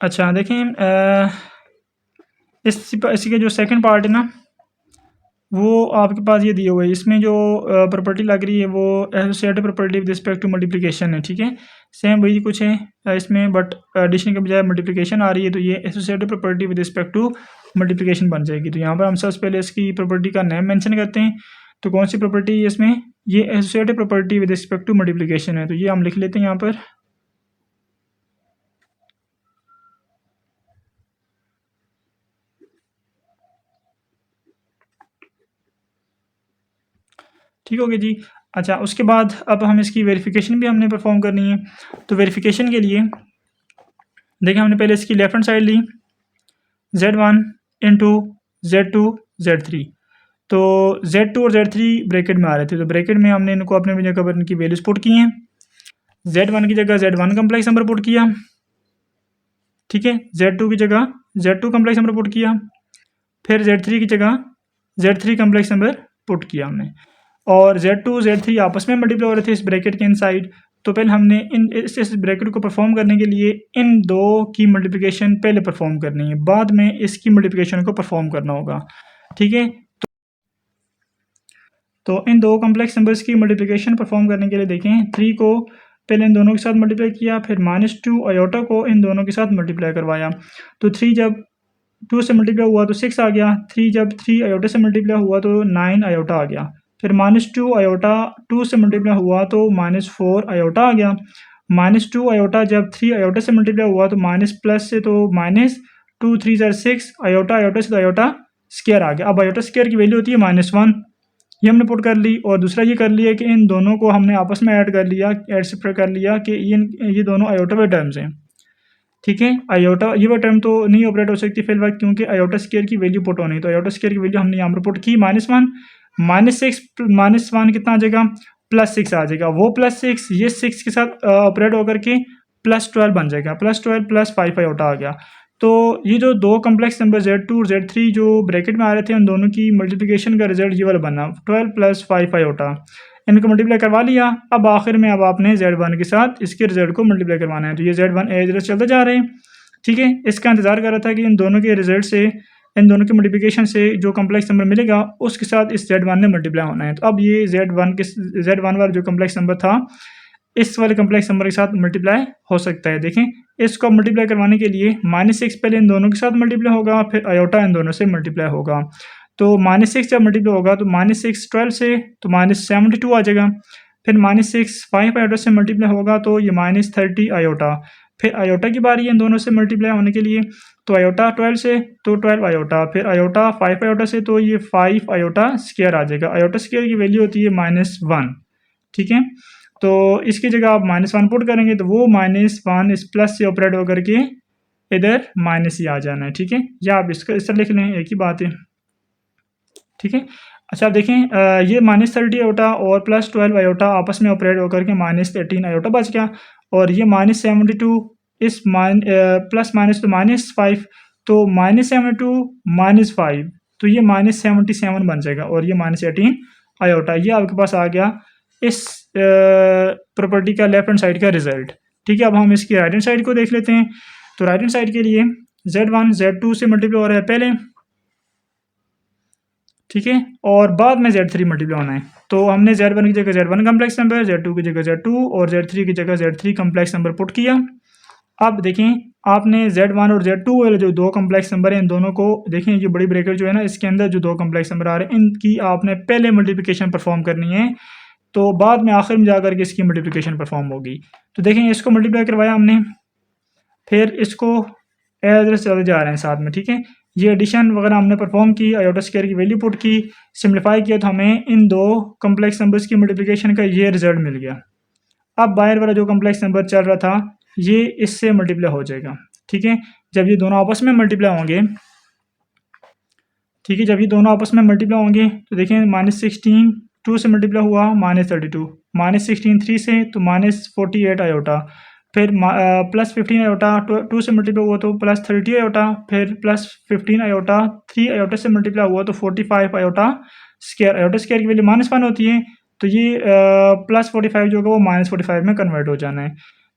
अच्छा देखें इसी के जो सेकंड पार्ट है ना वो आपके पास ये दिए हुए है, इसमें जो प्रॉपर्टी लग रही है वो associative property with respect to multiplication है, ठीक है, सेम वही कुछ है इसमें, बट एडिशन के बजाय मल्टीप्लिकेशन आ रही है, तो ये associative property with respect to multiplication बन जाएगी। तो यहाँ पर हम सबसे पहले इसकी प्रॉपर्टी का नेम मेंशन करते हैं, तो कौन सी प्रॉपर्टी है इसमें, ये associative property with respect to multiplication है, तो ये हम लिख लेते हैं यहाँ पर। ठीक हो गया जी। अच्छा उसके बाद अब हम इसकी वेरिफिकेशन भी हमने परफॉर्म करनी है, तो वेरिफिकेशन के लिए देखिए हमने पहले इसकी लेफ्ट हैंड साइड ली Z1 × Z2 Z3, तो Z2 और Z3 ब्रैकेट में आ रहे थे, तो ब्रैकेट में हमने इनको अपने जगह पर इनकी वैल्यूज पुट की हैं। Z1 की जगह Z1 कम्प्लेक्स नंबर पुट किया, ठीक है, Z2 की जगह Z2 कम्प्लेक्स नंबर पुट किया, फिर Z3 की जगह Z3 कम्प्लेक्स नंबर पुट किया हमने, और Z2 Z3 आपस में मल्टीप्लाई हो रहे थे इस ब्रैकेट के इनसाइड। तो पहले हमने इस ब्रैकेट को परफॉर्म करने के लिए इन दो की मल्टीप्लिकेशन पहले परफॉर्म करनी है, बाद में इसकी मल्टीप्लिकेशन को परफॉर्म करना होगा, ठीक है। तो इन दो कम्प्लेक्स नंबर्स की मल्टीप्लिकेशन परफॉर्म करने के लिए देखें 3 को पहले इन दोनों के साथ मल्टीप्लाई किया, फिर -2 आयोटा को इन दोनों के साथ मल्टीप्लाई करवाया, तो 3 जब 2 से मल्टीप्लाई हुआ तो 6 आ गया, 3 जब 3 आयोटा से मल्टीप्लाई हुआ तो 9 आयोटा आ गया, फिर -2 आयोटा 2 से मल्टीप्लाई हुआ तो -4 आयोटा आ गया, -2 आयोटा जब 3 आयोटा से मल्टीप्लाई हुआ तो माइनस प्लस से तो -2 3 ज़र 6 आयोटा आयोटा से तो आयोटा स्क्वायर आ गया। अब आयोटा स्क्वायर की वैल्यू होती है -1, ये हमने पुट कर ली, और दूसरा ये कर लिया कि इन दोनों को हमने आपस में ऐड कर लिया, ऐड सेपरेट कर लिया कि ये दोनों आयोटा वे टर्म्स हैं, ठीक है। आयोटा ये वो टर्म तो नहीं ऑपरेट हो सकती फिल वक्त, क्योंकि आयोटा स्क्वायर की वैल्यू पुट होनी, तो आयोटा स्क्वायर की वैल्यू हमने यहाँ पर पुट की -1 -6 -1 कितना आ जाएगा +6 आ जाएगा, वो +6 ये 6 के साथ ऑपरेट होकर के +12 बन जाएगा, +12 + 5 आयोटा आ गया। तो ये जो दो कम्प्लेक्स नंबर Z2 और Z3 जो ब्रैकेट में आ रहे थे उन दोनों की मल्टीप्लिकेशन का रिजल्ट ये वाला बना 12 + 5 आयोटा, इनको मल्टीप्लाई करवा लिया। अब आखिर में अब आपने Z1 के साथ इसके रिजल्ट को मल्टीप्लाई करवाना है, तो ये Z1 एज चलते जा रहे हैं, ठीक है। इसका इंतजार कर रहा था कि इन दोनों के रिजल्ट से, इन दोनों के मल्टीप्लिकेशन से जो कम्प्लेक्स नंबर मिलेगा उसके साथ इस Z1 ने मल्टीप्लाई होना है। तो अब ये Z1 वाला जो कम्प्लेक्स नंबर था इस वाले कम्प्लेक्स नंबर के साथ मल्टीप्लाई हो सकता है। देखें इसको मल्टीप्लाई करवाने के लिए -6 पहले इन दोनों के साथ मल्टीप्लाई होगा, फिर आयोटा इन दोनों से मल्टीप्लाई होगा, तो -6 जब मल्टीप्लाई होगा तो -6 12 से तो -72 आ जाएगा, फिर -6 5 आयोटा से मल्टीप्लाई होगा तो ये -30 आयोटा, फिर आयोटा की बारी है इन दोनों से मल्टीप्लाई होने के लिए, तो आयोटा 12 से तो 12 आयोटा, फिर आयोटा 5 आयोटा से तो ये 5 आयोटा स्क्वायर आ जाएगा। आयोटा स्क्वायर की वैल्यू होती है -1, ठीक है। तो इसकी जगह आप -1 पुट करेंगे तो वो -1 इस प्लस से ऑपरेट होकर के इधर माइनस ही आ जाना है, ठीक है, या आप इसका इस तरह लिख लें, एक ही बात है, ठीक है। अच्छा आप देखें ये -30 आयोटा और +12 आयोटा आपस में ऑपरेट होकर के -13 आयोटा बच गया, और ये -72 इस प्लस माइनस तो -5, तो -72 -5 तो ये -77 बन जाएगा, और ये -18 आयोटा। ये आपके पास आ गया इस प्रॉपर्टी का लेफ्ट हैंड साइड का रिजल्ट। ठीक है, अब हम इसकी राइट हैंड साइड को देख लेते हैं। तो राइट हैंड साइड के लिए Z1 Z2 से मल्टीप्लाई हो रहा है पहले, ठीक है, और बाद में Z3 मल्टीप्लाई होना है। तो हमने Z1 की जगह Z1 कम्प्लेक्स नंबर, Z2 की जगह Z2 और Z3 की जगह Z3 कम्प्लेक्स नंबर पुट किया। अब देखें आपने Z1 और Z2 वाले जो दो कम्प्लेक्स नंबर हैं इन दोनों को देखें, ये बड़ी ब्रैकेट जो है ना इसके अंदर जो दो कम्प्लेक्स नंबर आ रहे हैं इनकी आपने पहले मल्टीप्लिकेशन परफॉर्म करनी है, तो बाद में आखिर में जाकर के इसकी मल्टीप्लिकेशन परफॉर्म होगी। तो देखें इसको मल्टीप्लाई करवाया हमने, फिर इसको एज चले जा रहे हैं साथ में, ठीक है। ये एडिशन वगैरह हमने परफॉर्म की, आयोटा स्क्वायर की वैल्यू पुट की, सिम्प्लीफाई किया तो हमें इन दो कम्प्लेक्स नंबर्स की मल्टीप्लिकेशन का ये रिजल्ट मिल गया। अब बाहर वाला जो कम्प्लेक्स नंबर चल रहा था ये इससे मल्टीप्लाई हो जाएगा, ठीक है। जब ये दोनों आपस में मल्टीप्लाई होंगे, ठीक है, जब ये दोनों आपस में मल्टीप्लाई होंगे तो देखें -16 2 से मल्टीप्लाई हुआ -32, -16 3 से तो -48 आयोटा, फिर +15 आयोटा 2 से मल्टीप्लाई हुआ तो +30 आयोटा, फिर +15 आयोटा 3 आयोटा से मल्टीप्लाई हुआ तो 45 आयोटा स्क्वायर। आयोटा स्क्वायर की वैल्यू -1 होती है, तो ये +45 जो होगा वो -45 में कन्वर्ट हो जाना है।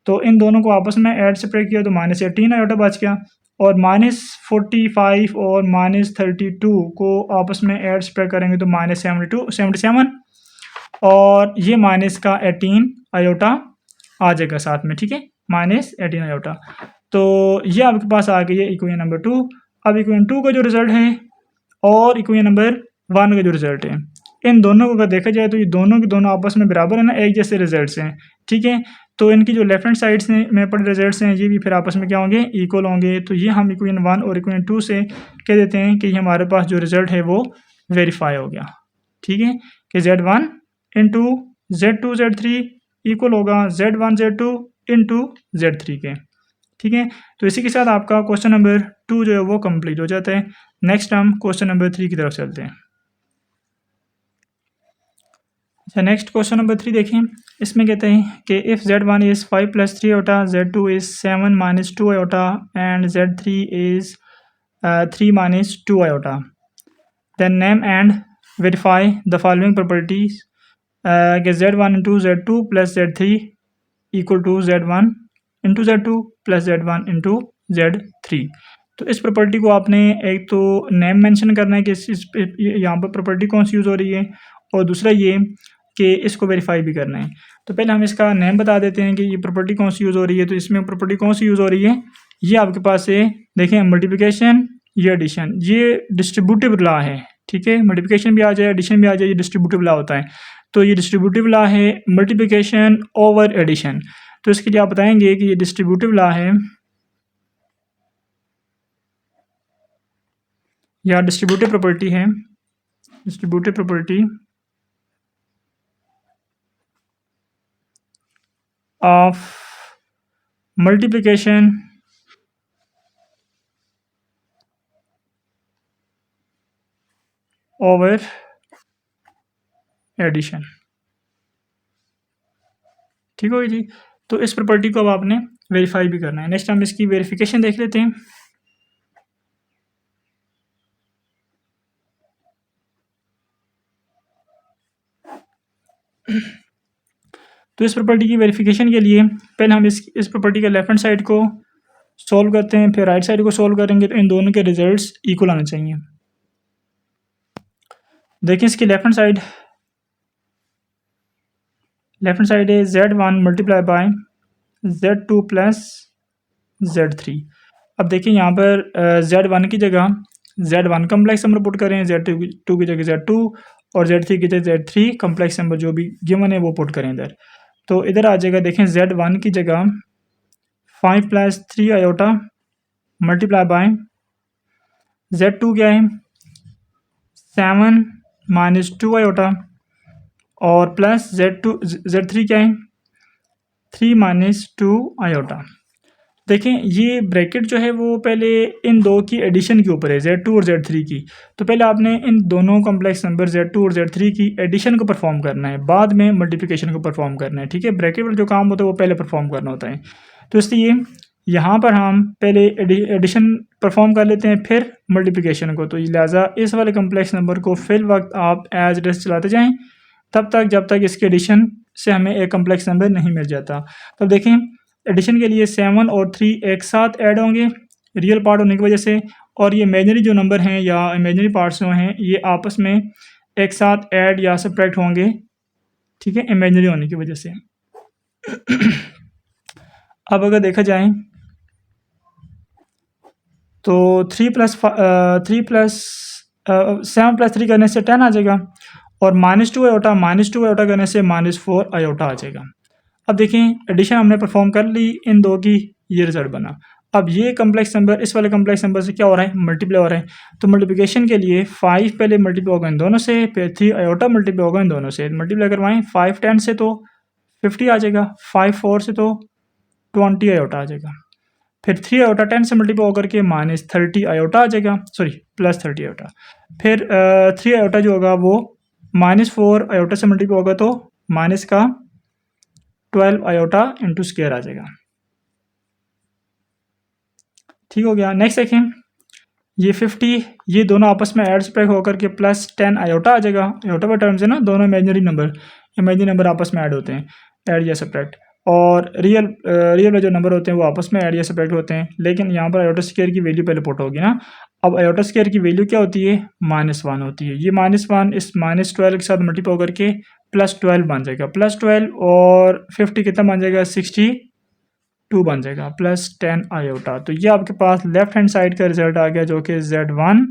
तो इन दोनों को आपस में ऐड सेपरेट किया तो -18 आयोटा बच गया, और -45 और -32 को आपस में ऐड सेपरेट करेंगे तो -77 और ये माइनस का 18 आयोटा आ जाएगा साथ में, ठीक है, -18 आयोटा। तो ये आपके पास आ गई है इक्वेशन नंबर 2। अब इक्वेशन 2 का जो रिजल्ट है और इक्वेशन नंबर 1 का जो रिजल्ट है, इन दोनों को अगर देखा जाए तो ये दोनों के दोनों आपस में बराबर है ना, एक जैसे रिजल्ट्स हैं, ठीक है। तो इनकी जो लेफ्ट हैंड साइड्स में पड़े रिजल्ट्स हैं ये भी फिर आपस में क्या होंगे, इक्वल होंगे। तो ये हम इक्वेशन 1 और इक्वेशन 2 से कह देते हैं कि हमारे पास जो रिजल्ट है वो वेरीफाई हो गया, ठीक है, कि Z1 into Z2 Z3 equal होगा Z1 Z2 इंटू Z3 के, ठीक है। तो इसी के साथ आपका क्वेश्चन नंबर 2 जो है वो कंप्लीट हो जाता है। नेक्स्ट हम क्वेश्चन नंबर 3 की तरफ चलते हैं। अच्छा, नेक्स्ट क्वेश्चन नंबर 3 देखें। इसमें कहते हैं कि if Z1 is 5 + 3 iota, Z2 is 7 - 2 iota and Z3 is 3 - 2 iota, then name and verify the following properties कि Z1 into Z2 + Z3 equal to Z1 into Z2 + Z1 into Z3। तो इस property को आपने एक तो name mention करना है कि इस यहाँ पर प्रॉपर्टी कौन सी यूज़ हो रही है, और दूसरा ये कि इसको वेरीफाई भी करना है। तो पहले हम इसका नेम बता देते हैं कि ये प्रॉपर्टी कौन सी यूज़ हो रही है। तो इसमें प्रॉपर्टी कौन सी यूज़ हो रही है, ये आपके पास है, देखें, मल्टीप्लिकेशन, ये एडिशन, ये डिस्ट्रीब्यूटिव लॉ है, ठीक है। मल्टीप्लिकेशन भी आ जाए, एडिशन भी आ जाए, ये डिस्ट्रीब्यूटिव लॉ होता है। तो ये डिस्ट्रीब्यूटिव लॉ है मल्टीप्लिकेशन ओवर एडिशन। तो इसके लिए आप बताएंगे कि ये डिस्ट्रीब्यूटिव लॉ है या डिस्ट्रीब्यूटिव प्रॉपर्टी है, distributive property of multiplication over addition, ठीक हो जी। तो इस प्रॉपर्टी को अब आपने वेरीफाई भी करना है। नेक्स्ट हम इसकी वेरिफिकेशन देख लेते हैं। तो इस प्रॉपर्टी की वेरिफिकेशन के लिए पहले हम इस प्रॉपर्टी के लेफ्ट हैंड साइड को सॉल्व करते हैं, फिर राइट साइड को सॉल्व करेंगे। तो इन दोनों के रिजल्ट्स इक्वल आने चाहिए। देखिए इसकी लेफ्ट हैंड साइड है Z1 multiply by Z2 + Z3। अब देखिए यहाँ पर Z1 की जगह Z1 कम्प्लेक्स नंबर पुट करें, Z2 की जगह Z2 और Z3 की जगह Z3 कम्प्लेक्स नंबर जो भी गिवन है वो पुट करें इधर। तो इधर आ जाएगा, देखें, Z1 की जगह 5 + 3 आयोटा मल्टीप्लाई बाय Z2 क्या है 7 - 2 आयोटा और प्लस Z3 क्या है 3 - 2 आयोटा। देखें ये ब्रैकेट जो है वो पहले इन दो की एडिशन के ऊपर है, Z2 और Z3 की। तो पहले आपने इन दोनों कॉम्प्लेक्स नंबर Z2 और Z3 की एडिशन को परफॉर्म करना है, बाद में मल्टीप्लिकेशन को परफॉर्म करना है, ठीक है। ब्रैकेट वाला जो काम होता है वो पहले परफॉर्म करना होता है। तो इसलिए यहाँ पर हम पहले एडिशन परफॉर्म कर लेते हैं फिर मल्टीप्लिकेशन को। तो लिहाजा इस वाले कम्प्लेक्स नंबर को फिल वक्त आप एज इट इज़ चलाते जाएँ तब तक जब तक इसके एडिशन से हमें एक कम्प्लेक्स नंबर नहीं मिल जाता। तो देखें एडिशन के लिए 7 और 3 एक साथ ऐड होंगे रियल पार्ट होने की वजह से, और ये इमेजिनरी जो नंबर हैं या इमेजिनरी पार्ट्स जो हैं ये आपस में एक साथ ऐड या सब्ट्रैक्ट होंगे, ठीक है, इमेजिनरी होने की वजह से। अब अगर देखा जाए तो 7 + 3 करने से 10 आ जाएगा, और -2 आयोटा करने से -4 आयोटा आ जाएगा। अब देखें एडिशन हमने परफॉर्म कर ली इन दो की, ये रिजल्ट बना। अब ये कम्प्लेक्स नंबर इस वाले कम्प्लेक्स नंबर से क्या हो रहा है, मल्टीप्लाई हो रहा है। तो मल्टीप्लिकेशन के लिए 5 पहले मल्टीप्लाई होगा इन दोनों से, फिर 3 आयोटा मल्टीप्लाई होगा इन दोनों से। मल्टीप्लाई करवाएं 5 10 से तो 50 आ जाएगा, 5 4 से तो 20 आयोटा आ जाएगा, फिर 3 आयोटा 10 से मल्टीप्लाई होकर के -30 आयोटा आ जाएगा, सॉरी +30 आयोटा। फिर 3 आयोटा जो होगा वो -4 आयोटा से मल्टीप्लाई होगा तो -12 आयोटा इंटू स्क्वायर आ जाएगा। ठीक हो गया। नेक्स्ट देखें ये 50 ये दोनों आपस में ऐड सब्ट्रैक्ट होकर के +10 आयोटा आ जाएगा। आयोटा के टर्म्स है ना, दोनों इमेजिनरी नंबर आपस में ऐड होते हैं, ऐड या सब्ट्रैक्ट, और रियल में जो नंबर होते हैं वो आपस में ऐड या सब्ट्रैक्ट होते हैं। लेकिन यहाँ पर आयोटा स्क्वायर की वैल्यू पहले पुट होगी ना। अब आयोटा स्क्वायर की वैल्यू क्या होती है, -1 होती है। ये -1 इस -12 के साथ मल्टीप्लाई होकर के +12 बन जाएगा, +12 और 50 कितना बन जाएगा, 62 बन जाएगा, +10 आयोटा। तो ये आपके पास लेफ्ट हैंड साइड का रिजल्ट आ गया जो कि Z1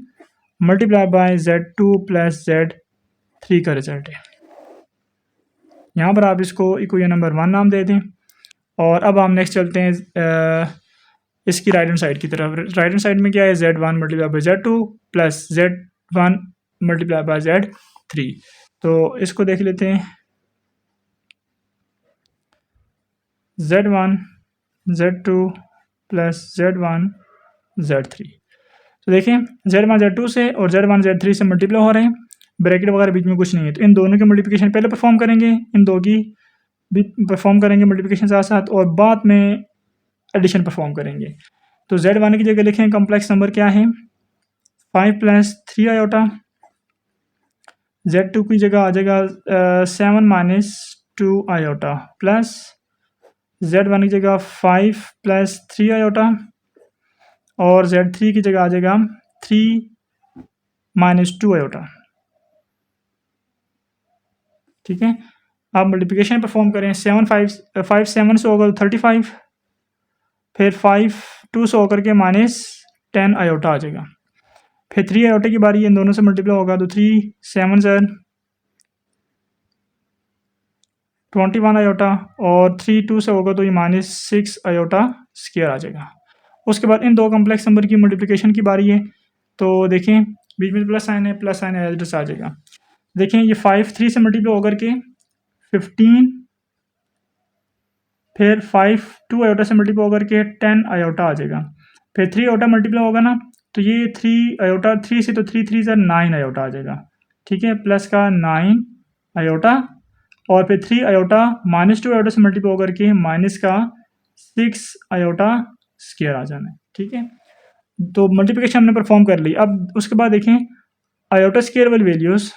multiply by Z2 + Z3 का रिजल्ट है। यहाँ पर आप इसको इक्वेशन नंबर 1 नाम दे दें। और अब हम नेक्स्ट चलते हैं इसकी राइट हैंड साइड की तरफ। राइट हैंड साइड में क्या है, Z1 multiply by Z2 + Z1 multiply bye Z3। तो इसको देख लेते हैं, Z1 Z2 + Z1 Z3। तो देखें Z1 Z2 से और Z1 Z3 से मल्टीप्लाई हो रहे हैं, ब्रैकेट वगैरह बीच में कुछ नहीं है। तो इन दोनों की मल्टीप्लिकेशन पहले परफॉर्म करेंगे, इन दो की भी परफॉर्म करेंगे मल्टीप्लिकेशन साथ साथ, और बाद में एडिशन परफॉर्म करेंगे। तो Z1 की जगह लिखें कम्प्लेक्स नंबर क्या है, 5 + 3 आयोटा। Z2 की जगह आ जाएगा 7 - 2 आयोटा, प्लस Z1 की जगह 5 + 3 आयोटा, और Z3 की जगह आ जाएगा 3 - 2 आयोटा। ठीक है, आप मल्टीप्लिकेशन परफॉर्म करें, 5 7 से होगा तो 35, फिर 5 2 से होकर के -10 आयोटा आ जाएगा। फिर 3 आयोटा की बारी इन दोनों से मल्टीप्लाई होगा तो 3 7 21 आयोटा, और 3 2 से होगा तो ये -6 आयोटा स्क्वायर आ जाएगा। उसके बाद इन दो कम्प्लेक्स नंबर की मल्टीप्लिकेशन की बारी है। तो देखें बीच में प्लस साइन है, प्लस साइन एड्रेस आ जाएगा। देखें ये 5 3 से मल्टीप्लाई होकर के 15, फिर 5 2 आयोटा से मल्टीप्लाई होकर के 10 आयोटा आ जाएगा। फिर 3 आयोटा मल्टीप्लाई होगा ना, तो ये 3 आयोटा 3 से तो 3 3 से 9 आयोटा आ जाएगा। ठीक है, प्लस का 9 आयोटा, और फिर 3 आयोटा -2 आयोटा से मल्टीप्लाई होकर के माइनस का 6 आयोटा स्क्वायर आ जाना है। ठीक है, तो मल्टीप्लिकेशन हमने परफॉर्म कर ली। अब उसके बाद देखें आयोटा स्क्वायर वाली वैल्यूज़,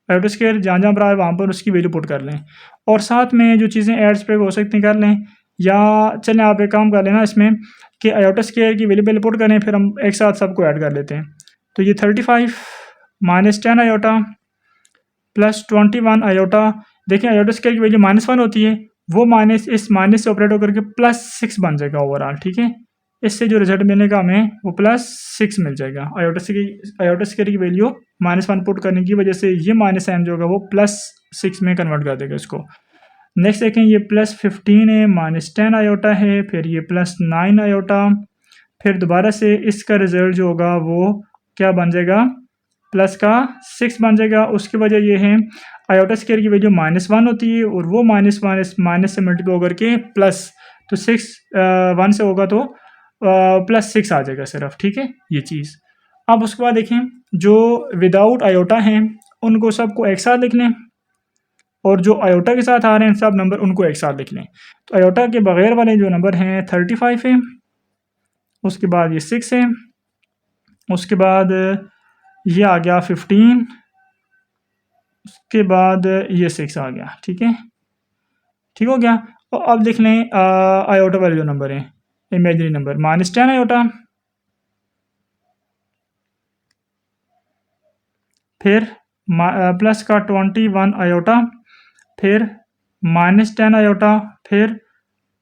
आयोटा स्क्वायर जहाँ जहाँ पर आए वहाँ पर उसकी वैल्यू पुट कर लें, और साथ में जो चीज़ें एड्स पे हो सकती हैं कर लें, या चलें आप एक काम कर लेना इसमें कि आयोटा स्क्वायर की वैल्यू पहले पुट करें, फिर हम एक साथ सबको ऐड कर लेते हैं। तो ये 35 -10 आयोटा प्लस 21 आयोटा। देखिए आयोटा स्क्वायर की वैल्यू -1 होती है, वो माइनस इस माइनस से ऑपरेट होकर के +6 बन जाएगा ओवरऑल। ठीक है, इससे जो रिजल्ट मिलेगा हमें वो +6 मिल जाएगा। आयोटा स्क्वायर की वैल्यू -1 पुट करने की वजह से ये -m जो होगा वो +6 में कन्वर्ट कर देगा इसको। नेक्स्ट देखें ये +15 है, -10 आयोटा है, फिर ये +9 आयोटा, फिर दोबारा से इसका रिजल्ट जो होगा वो क्या बन जाएगा, प्लस का 6 बन जाएगा। उसकी वजह ये है आयोटा स्क्वायर की वैल्यू -1 होती है, और वो -1 इस माइनस से मल्टीप्लाई होकर के प्लस, तो 6 1 से होगा तो +6 आ जाएगा सिर्फ। ठीक है, ये चीज़। अब उसके बाद देखें जो विदाउट आयोटा हैं उनको सबको एक साथ लिख लें, और जो आयोटा के साथ आ रहे हैं सब नंबर उनको एक साथ लिख लें। तो आयोटा के बगैर वाले जो नंबर हैं 35 है, उसके बाद ये 6 है, उसके बाद ये आ गया 15, उसके बाद ये 6 आ गया। ठीक है, ठीक हो गया। और अब देख लें आयोटा वाले जो नंबर हैं इमेजिनरी नंबर, -10 आयोटा, फिर प्लस का 21 आयोटा, फिर -10 आयोटा, फिर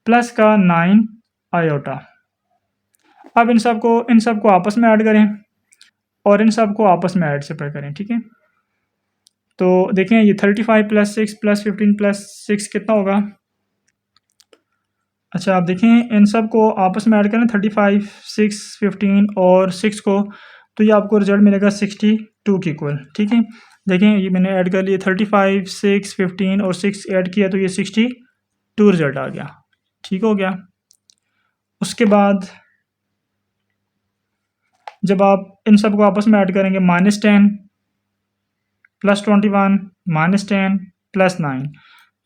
प्लस का 9 आयोटा। अब इन सब को आपस में ऐड करें और इन सब को आपस में ऐड सेपरेट करें। ठीक है, तो देखें ये 35 + 6 + 15 + 6 कितना होगा। अच्छा, आप देखें इन सब को आपस में ऐड करें 35, 6, 15 और 6 को, तो ये आपको रिजल्ट मिलेगा 62 के इक्वल। ठीक है, देखें ये मैंने ऐड कर लिए 35, 6, 15 और 6 ऐड किया तो ये 62 रिजल्ट आ गया। ठीक हो गया। उसके बाद जब आप इन सब को आपस में ऐड करेंगे -10 + 21 -10 + 9,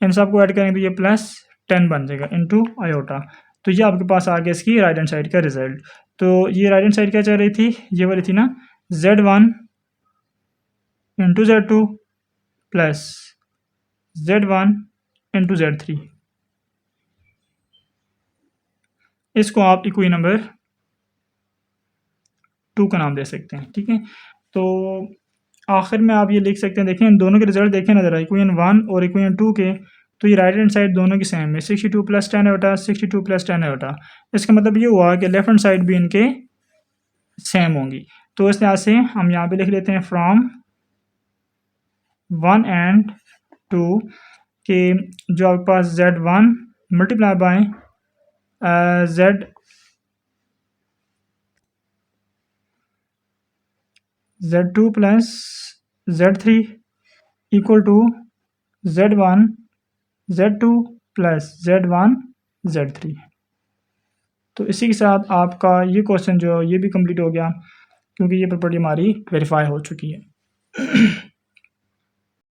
इन सब को ऐड करेंगे तो ये +10 बन जाएगा इनटू आयोटा। तो ये आपके पास आ गया इसकी राइट हैंड साइड का रिजल्ट। तो ये राइट हैंड साइड क्या चल रही थी, ये वाली थी ना, Z1 × Z2 + Z1 × Z3। इसको आप इक्वी नंबर 2 का नाम दे सकते हैं। ठीक है, तो आखिर में आप ये लिख सकते हैं, देखें इन दोनों के रिजल्ट देखें ना ज़रा, इक्वेशन 1 और इक्वेशन 2 के, तो ये राइट हैंड साइड दोनों की सेम है, 62 + 10 आयोटा, 62 + 10 आयोटा। इसका मतलब ये हुआ कि लेफ्ट हैंड साइड भी इनके सेम होंगी। तो इस लिहाज से हम यहाँ पे लिख लेते हैं फ्रॉम 1 and 2 के जो आपके पास Z1 multiply by Z2 + Z3 equal to Z1 Z2 + Z1 Z3। तो इसी के साथ आपका ये क्वेश्चन जो ये भी कंप्लीट हो गया, क्योंकि ये प्रॉपर्टी हमारी वेरीफाई हो चुकी है।